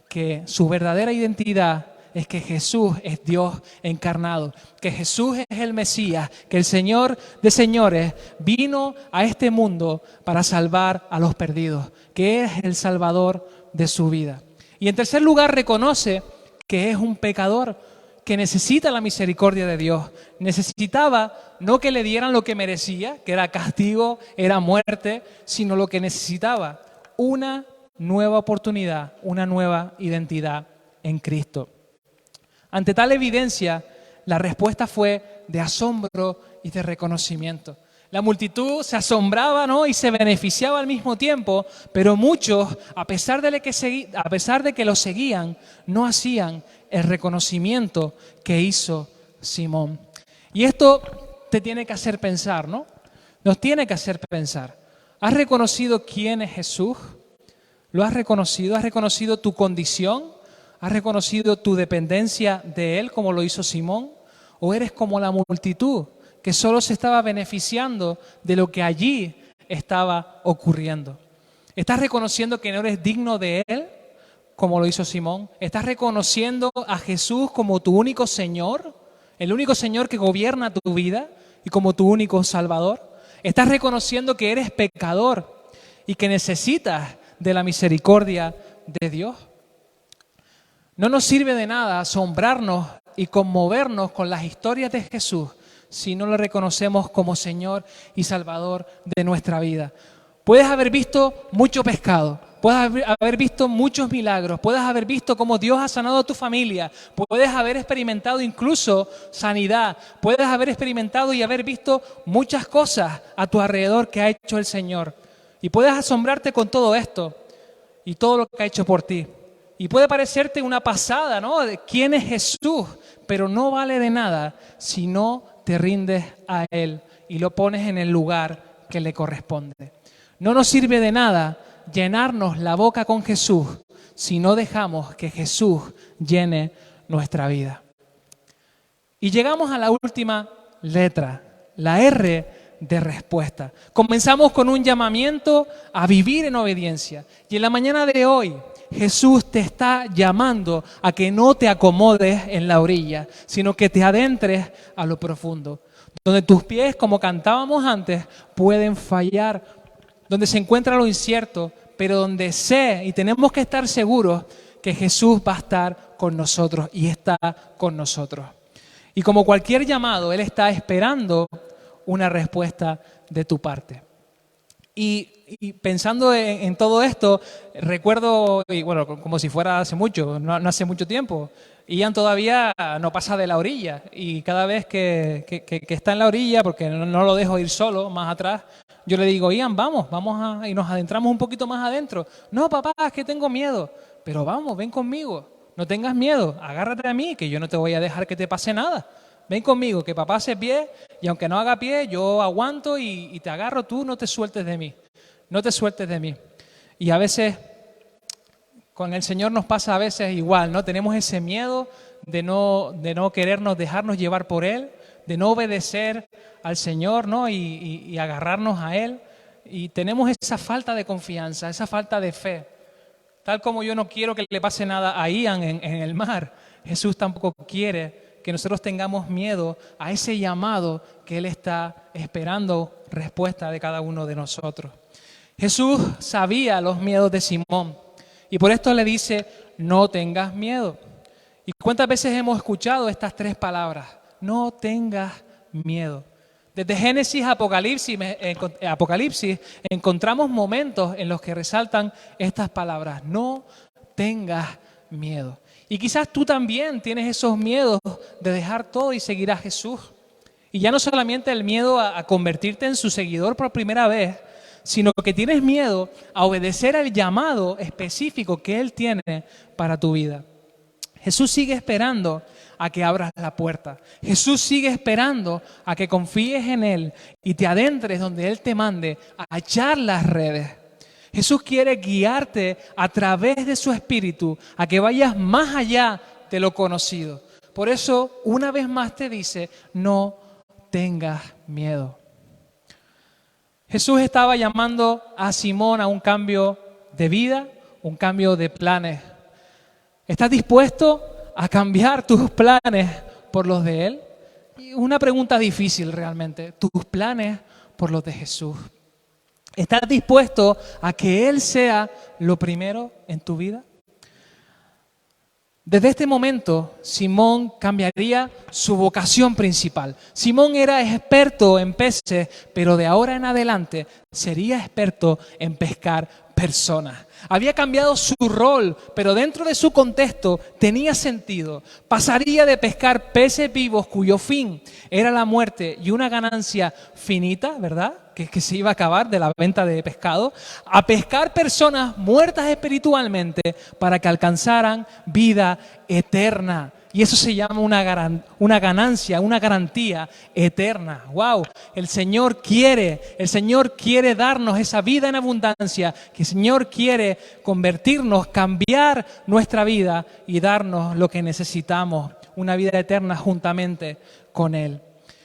que su verdadera identidad es que Jesús es Dios encarnado, que Jesús es el Mesías, que el Señor de señores vino a este mundo para salvar a los perdidos, que es el Salvador de su vida. Y en tercer lugar reconoce que es un pecador, que necesita la misericordia de Dios. Necesitaba no que le dieran lo que merecía, que era castigo, era muerte, sino lo que necesitaba, una nueva oportunidad, una nueva identidad en Cristo. Ante tal evidencia, la respuesta fue de asombro y de reconocimiento. La multitud se asombraba, ¿no?, y se beneficiaba al mismo tiempo, pero muchos, a pesar de que lo seguían, no hacían el reconocimiento que hizo Simón. Y esto te tiene que hacer pensar, ¿no? Nos tiene que hacer pensar. ¿Has reconocido quién es Jesús? ¿Lo has reconocido? ¿Has reconocido tu condición? ¿Has reconocido tu dependencia de Él como lo hizo Simón? ¿O eres como la multitud que solo se estaba beneficiando de lo que allí estaba ocurriendo? ¿Estás reconociendo que no eres digno de Él como lo hizo Simón? ¿Estás reconociendo a Jesús como tu único Señor? ¿El único Señor que gobierna tu vida y como tu único Salvador? ¿Estás reconociendo que eres pecador y que necesitas de la misericordia de Dios? No nos sirve de nada asombrarnos y conmovernos con las historias de Jesús si no lo reconocemos como Señor y Salvador de nuestra vida. Puedes haber visto mucho pescado, puedes haber visto muchos milagros, puedes haber visto cómo Dios ha sanado a tu familia, puedes haber experimentado incluso sanidad, puedes haber experimentado y haber visto muchas cosas a tu alrededor que ha hecho el Señor. Y puedes asombrarte con todo esto y todo lo que ha hecho por ti. Y puede parecerte una pasada, ¿no? De quién es Jesús, pero no vale de nada si no te rindes a Él y lo pones en el lugar que le corresponde. No nos sirve de nada llenarnos la boca con Jesús si no dejamos que Jesús llene nuestra vida. Y llegamos a la última letra, la R de respuesta. Comenzamos con un llamamiento a vivir en obediencia. Y en la mañana de hoy, Jesús te está llamando a que no te acomodes en la orilla, sino que te adentres a lo profundo, donde tus pies, como cantábamos antes, pueden fallar, donde se encuentra lo incierto, pero donde sé y tenemos que estar seguros que Jesús va a estar con nosotros y está con nosotros. Y como cualquier llamado, Él está esperando una respuesta de tu parte. Y pensando en todo esto, recuerdo, y bueno, como si fuera hace mucho, no hace mucho tiempo, Ian todavía no pasa de la orilla y cada vez que está en la orilla, porque no lo dejo ir solo más atrás, yo le digo, Ian, y nos adentramos un poquito más adentro. No, papá, es que tengo miedo, pero vamos, ven conmigo, no tengas miedo, agárrate a mí, que yo no te voy a dejar que te pase nada. Ven conmigo, que papá hace pie y aunque no haga pie, yo aguanto y te agarro, tú no te sueltes de mí. No te sueltes de mí. Y a veces, con el Señor nos pasa a veces igual, ¿no? Tenemos ese miedo de no querernos dejarnos llevar por Él, de no obedecer al Señor, ¿no? Y agarrarnos a Él. Y tenemos esa falta de confianza, esa falta de fe. Tal como yo no quiero que le pase nada a Ian en el mar, Jesús tampoco quiere que nosotros tengamos miedo a ese llamado que Él está esperando respuesta de cada uno de nosotros. Jesús sabía los miedos de Simón y por esto le dice, no tengas miedo. ¿Y cuántas veces hemos escuchado estas tres palabras? No tengas miedo. Desde Génesis a Apocalipsis encontramos momentos en los que resaltan estas palabras, no tengas miedo. Y quizás tú también tienes esos miedos de dejar todo y seguir a Jesús. Y ya no solamente el miedo a convertirte en su seguidor por primera vez, sino que tienes miedo a obedecer al llamado específico que Él tiene para tu vida. Jesús sigue esperando a que abras la puerta. Jesús sigue esperando a que confíes en Él y te adentres donde Él te mande a echar las redes. Jesús quiere guiarte a través de su Espíritu a que vayas más allá de lo conocido. Por eso, una vez más te dice, no tengas miedo. Jesús estaba llamando a Simón a un cambio de vida, un cambio de planes. ¿Estás dispuesto a cambiar tus planes por los de Él? Y una pregunta difícil realmente, tus planes por los de Jesús. ¿Estás dispuesto a que Él sea lo primero en tu vida? Desde este momento, Simón cambiaría su vocación principal. Simón era experto en peces, pero de ahora en adelante sería experto en pescar personas. Había cambiado su rol, pero dentro de su contexto tenía sentido. Pasaría de pescar peces vivos cuyo fin era la muerte y una ganancia finita, ¿verdad?, que se iba a acabar de la venta de pescado, a pescar personas muertas espiritualmente para que alcanzaran vida eterna. Y eso se llama una ganancia, una garantía eterna. ¡Wow! El Señor quiere darnos esa vida en abundancia, que el Señor quiere convertirnos, cambiar nuestra vida y darnos lo que necesitamos, una vida eterna juntamente con Él.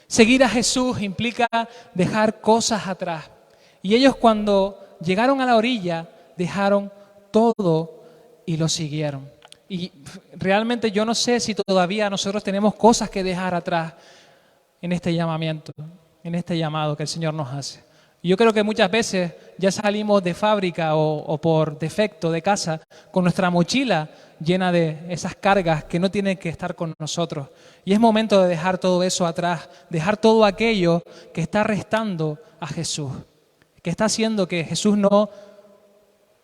Seguir a Jesús implica dejar cosas atrás. Y ellos cuando llegaron a la orilla, dejaron todo y lo siguieron. Y realmente yo no sé si todavía nosotros tenemos cosas que dejar atrás en este llamamiento, en este llamado que el Señor nos hace. Y yo creo que muchas veces ya salimos de fábrica o por defecto de casa con nuestra mochila llena de esas cargas que no tienen que estar con nosotros. Y es momento de dejar todo eso atrás, dejar todo aquello que está restando a Jesús, que está haciendo que Jesús no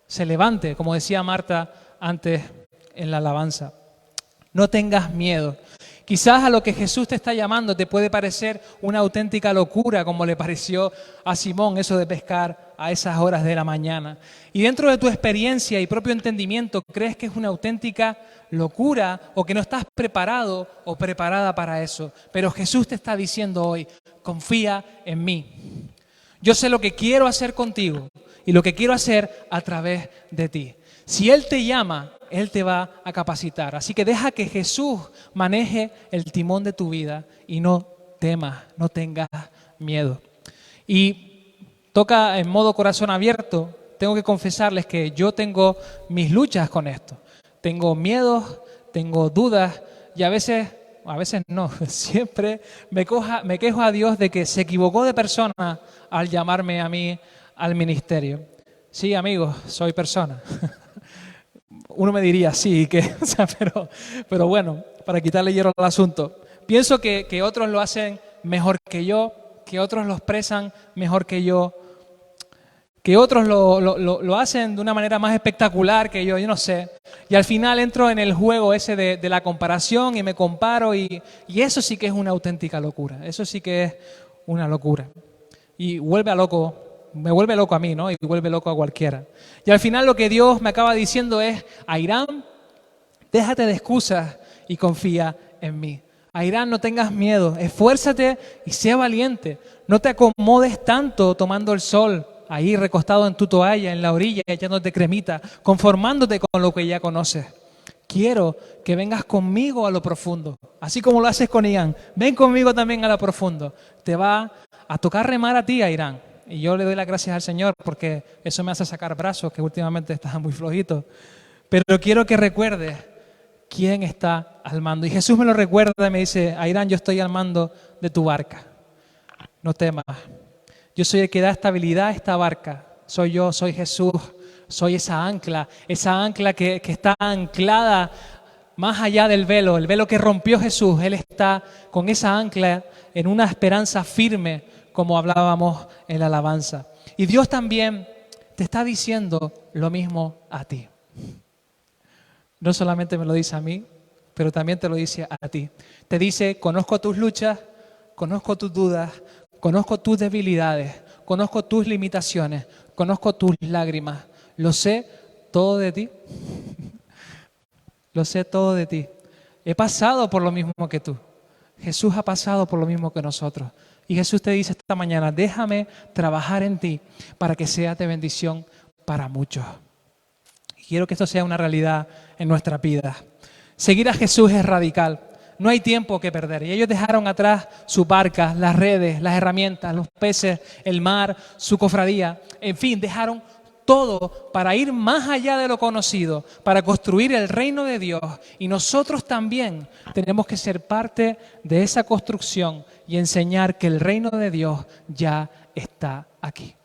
se levante, como decía Marta antes en la alabanza. No tengas miedo. Quizás a lo que Jesús te está llamando te puede parecer una auténtica locura, como le pareció a Simón eso de pescar a esas horas de la mañana. Y dentro de tu experiencia y propio entendimiento, crees que es una auténtica locura o que no estás preparado o preparada para eso. Pero Jesús te está diciendo hoy, confía en mí. Yo sé lo que quiero hacer contigo y lo que quiero hacer a través de ti. Si Él te llama, Él te va a capacitar. Así que deja que Jesús maneje el timón de tu vida y no temas, no tengas miedo. Y toca en modo corazón abierto, tengo que confesarles que yo tengo mis luchas con esto. Tengo miedos, tengo dudas y a veces no, siempre me quejo a Dios de que se equivocó de persona al llamarme a mí al ministerio. Sí, amigos, soy persona. Uno me diría, sí, o sea, pero bueno, para quitarle hierro al asunto. Pienso que otros lo hacen mejor que yo, que otros lo expresan mejor que yo, que otros lo hacen de una manera más espectacular que yo no sé. Y al final entro en el juego ese de la comparación y me comparo y eso sí que es una auténtica locura. Eso sí que es una locura. Y me vuelve loco a mí, ¿no? Y vuelve loco a cualquiera. Y al final lo que Dios me acaba diciendo es, Airán, déjate de excusas y confía en mí. Airán, no tengas miedo, esfuérzate y sé valiente. No te acomodes tanto tomando el sol, ahí recostado en tu toalla, en la orilla, echándote cremita, conformándote con lo que ya conoces. Quiero que vengas conmigo a lo profundo, así como lo haces con Irán. Ven conmigo también a lo profundo. Te va a tocar remar a ti, Airán. Y yo le doy las gracias al Señor porque eso me hace sacar brazos que últimamente están muy flojitos. Pero quiero que recuerdes quién está al mando. Y Jesús me lo recuerda y me dice, Airán, yo estoy al mando de tu barca. No temas. Yo soy el que da estabilidad a esta barca. Soy yo, soy Jesús. Soy esa ancla que está anclada más allá del velo, el velo que rompió Jesús. Él está con esa ancla en una esperanza firme, como hablábamos en la alabanza. Y Dios también te está diciendo lo mismo a ti. No solamente me lo dice a mí, pero también te lo dice a ti. Te dice, conozco tus luchas, conozco tus dudas, conozco tus debilidades, conozco tus limitaciones, conozco tus lágrimas. Lo sé todo de ti. Lo sé todo de ti. He pasado por lo mismo que tú. Jesús ha pasado por lo mismo que nosotros. Y Jesús te dice esta mañana, déjame trabajar en ti para que seas de bendición para muchos. Y quiero que esto sea una realidad en nuestra vida. Seguir a Jesús es radical. No hay tiempo que perder. Y ellos dejaron atrás sus barcas, las redes, las herramientas, los peces, el mar, su cofradía. En fin, dejaron todo para ir más allá de lo conocido, para construir el reino de Dios. Y nosotros también tenemos que ser parte de esa construcción y enseñar que el reino de Dios ya está aquí.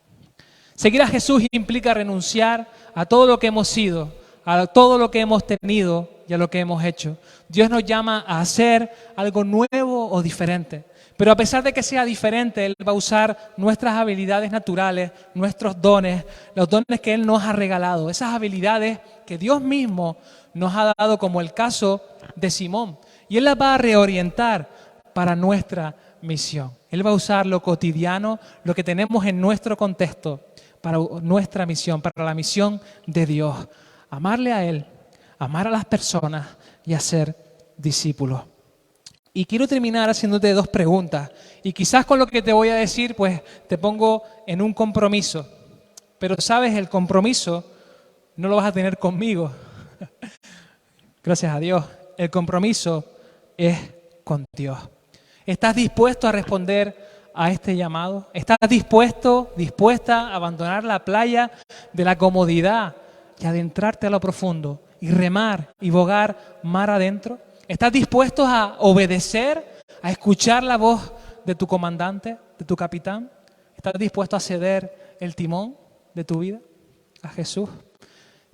Seguir a Jesús implica renunciar a todo lo que hemos sido, a todo lo que hemos tenido y a lo que hemos hecho. Dios nos llama a hacer algo nuevo o diferente. Pero a pesar de que sea diferente, Él va a usar nuestras habilidades naturales, nuestros dones, los dones que Él nos ha regalado, esas habilidades que Dios mismo nos ha dado, como el caso de Simón. Y Él las va a reorientar para nuestra misión. Él va a usar lo cotidiano, lo que tenemos en nuestro contexto, para nuestra misión, para la misión de Dios. Amarle a Él, amar a las personas y hacer discípulos. Y quiero terminar haciéndote dos preguntas. Y quizás con lo que te voy a decir, pues te pongo en un compromiso. Pero sabes, el compromiso no lo vas a tener conmigo. Gracias a Dios. El compromiso es con Dios. ¿Estás dispuesto a responder a este llamado? ¿Estás dispuesta a abandonar la playa de la comodidad y adentrarte a lo profundo y remar y bogar mar adentro? ¿Estás dispuesto a obedecer, a escuchar la voz de tu comandante, de tu capitán? ¿Estás dispuesto a ceder el timón de tu vida a Jesús?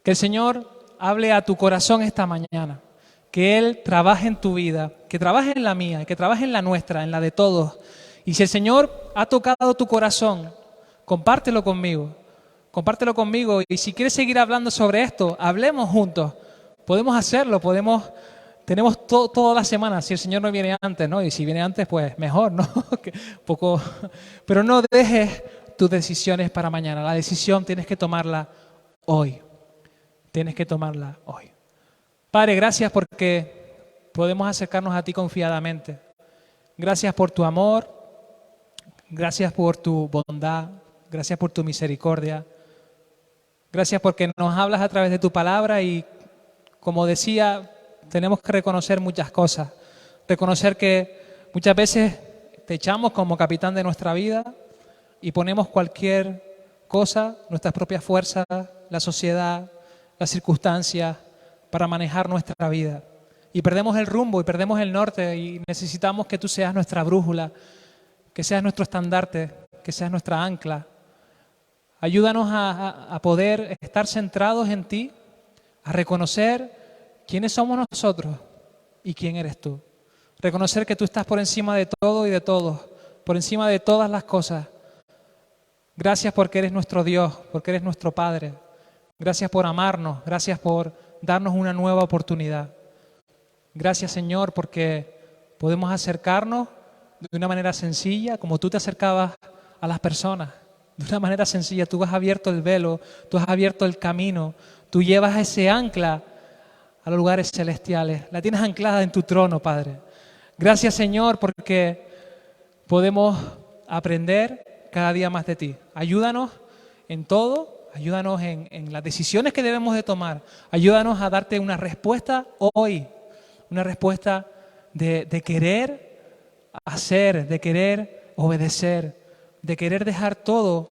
Que el Señor hable a tu corazón esta mañana. Que Él trabaje en tu vida, que trabaje en la mía, que trabaje en la nuestra, en la de todos. Y si el Señor ha tocado tu corazón, compártelo conmigo. Compártelo conmigo. Y si quieres seguir hablando sobre esto, hablemos juntos. Podemos hacerlo, tenemos toda la semana, si el Señor no viene antes, ¿no? Y si viene antes, pues mejor, ¿no? Pero no dejes tus decisiones para mañana. La decisión tienes que tomarla hoy. Tienes que tomarla hoy. Padre, gracias porque podemos acercarnos a ti confiadamente. Gracias por tu amor. Gracias por tu bondad. Gracias por tu misericordia. Gracias porque nos hablas a través de tu palabra y, como decía, tenemos que reconocer muchas cosas. Reconocer que muchas veces te echamos como capitán de nuestra vida y ponemos cualquier cosa, nuestras propias fuerzas, la sociedad, las circunstancias, para manejar nuestra vida. Y perdemos el rumbo y perdemos el norte y necesitamos que tú seas nuestra brújula, que seas nuestro estandarte, que seas nuestra ancla. Ayúdanos a poder estar centrados en ti, a reconocer quiénes somos nosotros y quién eres tú. Reconocer que tú estás por encima de todo y de todos, por encima de todas las cosas. Gracias porque eres nuestro Dios, porque eres nuestro Padre. Gracias por amarnos, gracias por darnos una nueva oportunidad. Gracias, Señor, porque podemos acercarnos de una manera sencilla, como tú te acercabas a las personas. De una manera sencilla, tú has abierto el velo, tú has abierto el camino, tú llevas ese ancla a los lugares celestiales. La tienes anclada en tu trono, Padre. Gracias, Señor, porque podemos aprender cada día más de ti. Ayúdanos en todo. Ayúdanos en las decisiones que debemos de tomar. Ayúdanos a darte una respuesta hoy. Una respuesta de querer hacer, de querer obedecer, de querer dejar todo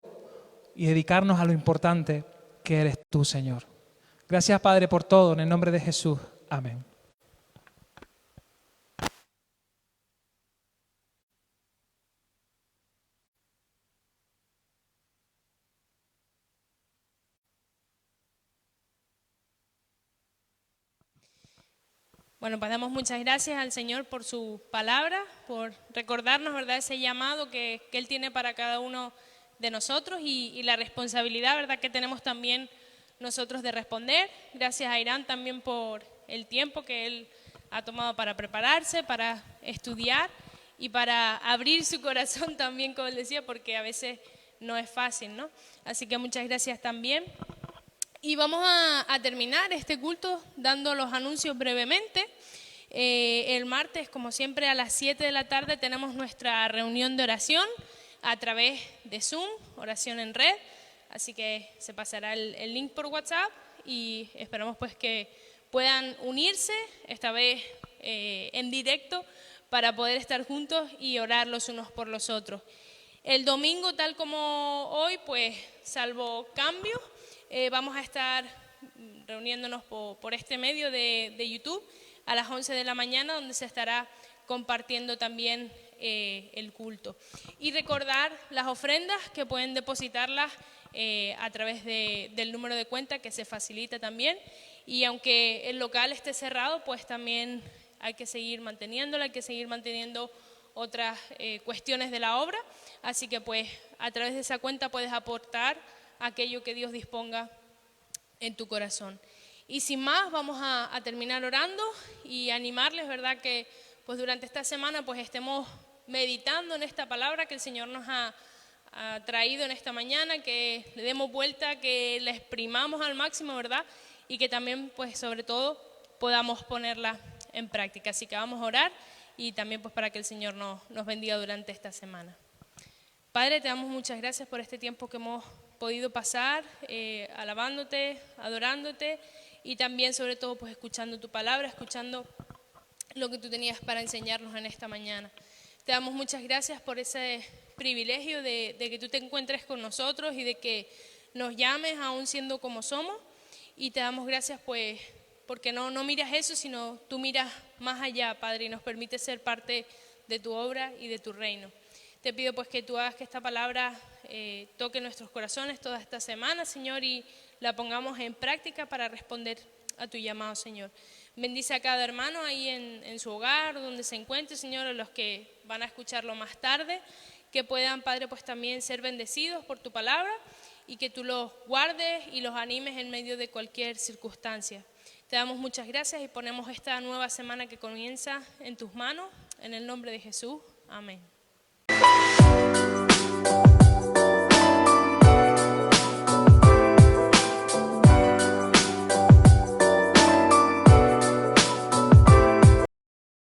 y dedicarnos a lo importante que eres tú, Señor. Gracias, Padre, por todo. En el nombre de Jesús. Amén. Bueno, pues damos muchas gracias al Señor por su palabra, por recordarnos, ¿verdad?, ese llamado que Él tiene para cada uno de nosotros y la responsabilidad, ¿verdad?, que tenemos también nosotros de responder. Gracias a Irán también por el tiempo que él ha tomado para prepararse, para estudiar y para abrir su corazón también, como él decía, porque a veces no es fácil, ¿no? Así que muchas gracias también. Y vamos a terminar este culto dando los anuncios brevemente. El martes, como siempre, a las 7 de la tarde tenemos nuestra reunión de oración a través de Zoom, oración en red. Así que se pasará el link por WhatsApp y esperamos pues que puedan unirse, esta vez en directo, para poder estar juntos y orar los unos por los otros. El domingo, tal como hoy, pues salvo cambios, vamos a estar reuniéndonos por este medio de YouTube a las 11 de la mañana, donde se estará compartiendo también el culto. Y recordar las ofrendas que pueden depositarlas a través del número de cuenta que se facilita también. Y aunque el local esté cerrado, pues también hay que seguir manteniéndolo, hay que seguir manteniendo otras cuestiones de la obra. Así que pues a través de esa cuenta puedes aportar aquello que Dios disponga en tu corazón. Y sin más, vamos a terminar orando y animarles, ¿verdad?, que pues durante esta semana pues estemos meditando en esta palabra que el Señor nos ha traído en esta mañana, que le demos vuelta, que la exprimamos al máximo, ¿verdad?, y que también pues sobre todo podamos ponerla en práctica. Así que vamos a orar y también pues para que el Señor nos bendiga durante esta semana. Padre, te damos muchas gracias por este tiempo que hemos podido pasar alabándote, adorándote y también sobre todo pues escuchando tu palabra, escuchando lo que tú tenías para enseñarnos en esta mañana. Te damos muchas gracias por ese privilegio de que tú te encuentres con nosotros y de que nos llames aún siendo como somos, y te damos gracias pues porque no miras eso, sino tú miras más allá, Padre, y nos permites ser parte de tu obra y de tu reino. Te pido pues que tú hagas que esta palabra toque nuestros corazones toda esta semana, Señor, y la pongamos en práctica para responder a tu llamado, Señor. Bendice a cada hermano ahí en su hogar, donde se encuentre, Señor, a los que van a escucharlo más tarde, que puedan, Padre, pues también ser bendecidos por tu palabra y que tú los guardes y los animes en medio de cualquier circunstancia. Te damos muchas gracias y ponemos esta nueva semana que comienza en tus manos, en el nombre de Jesús. Amén.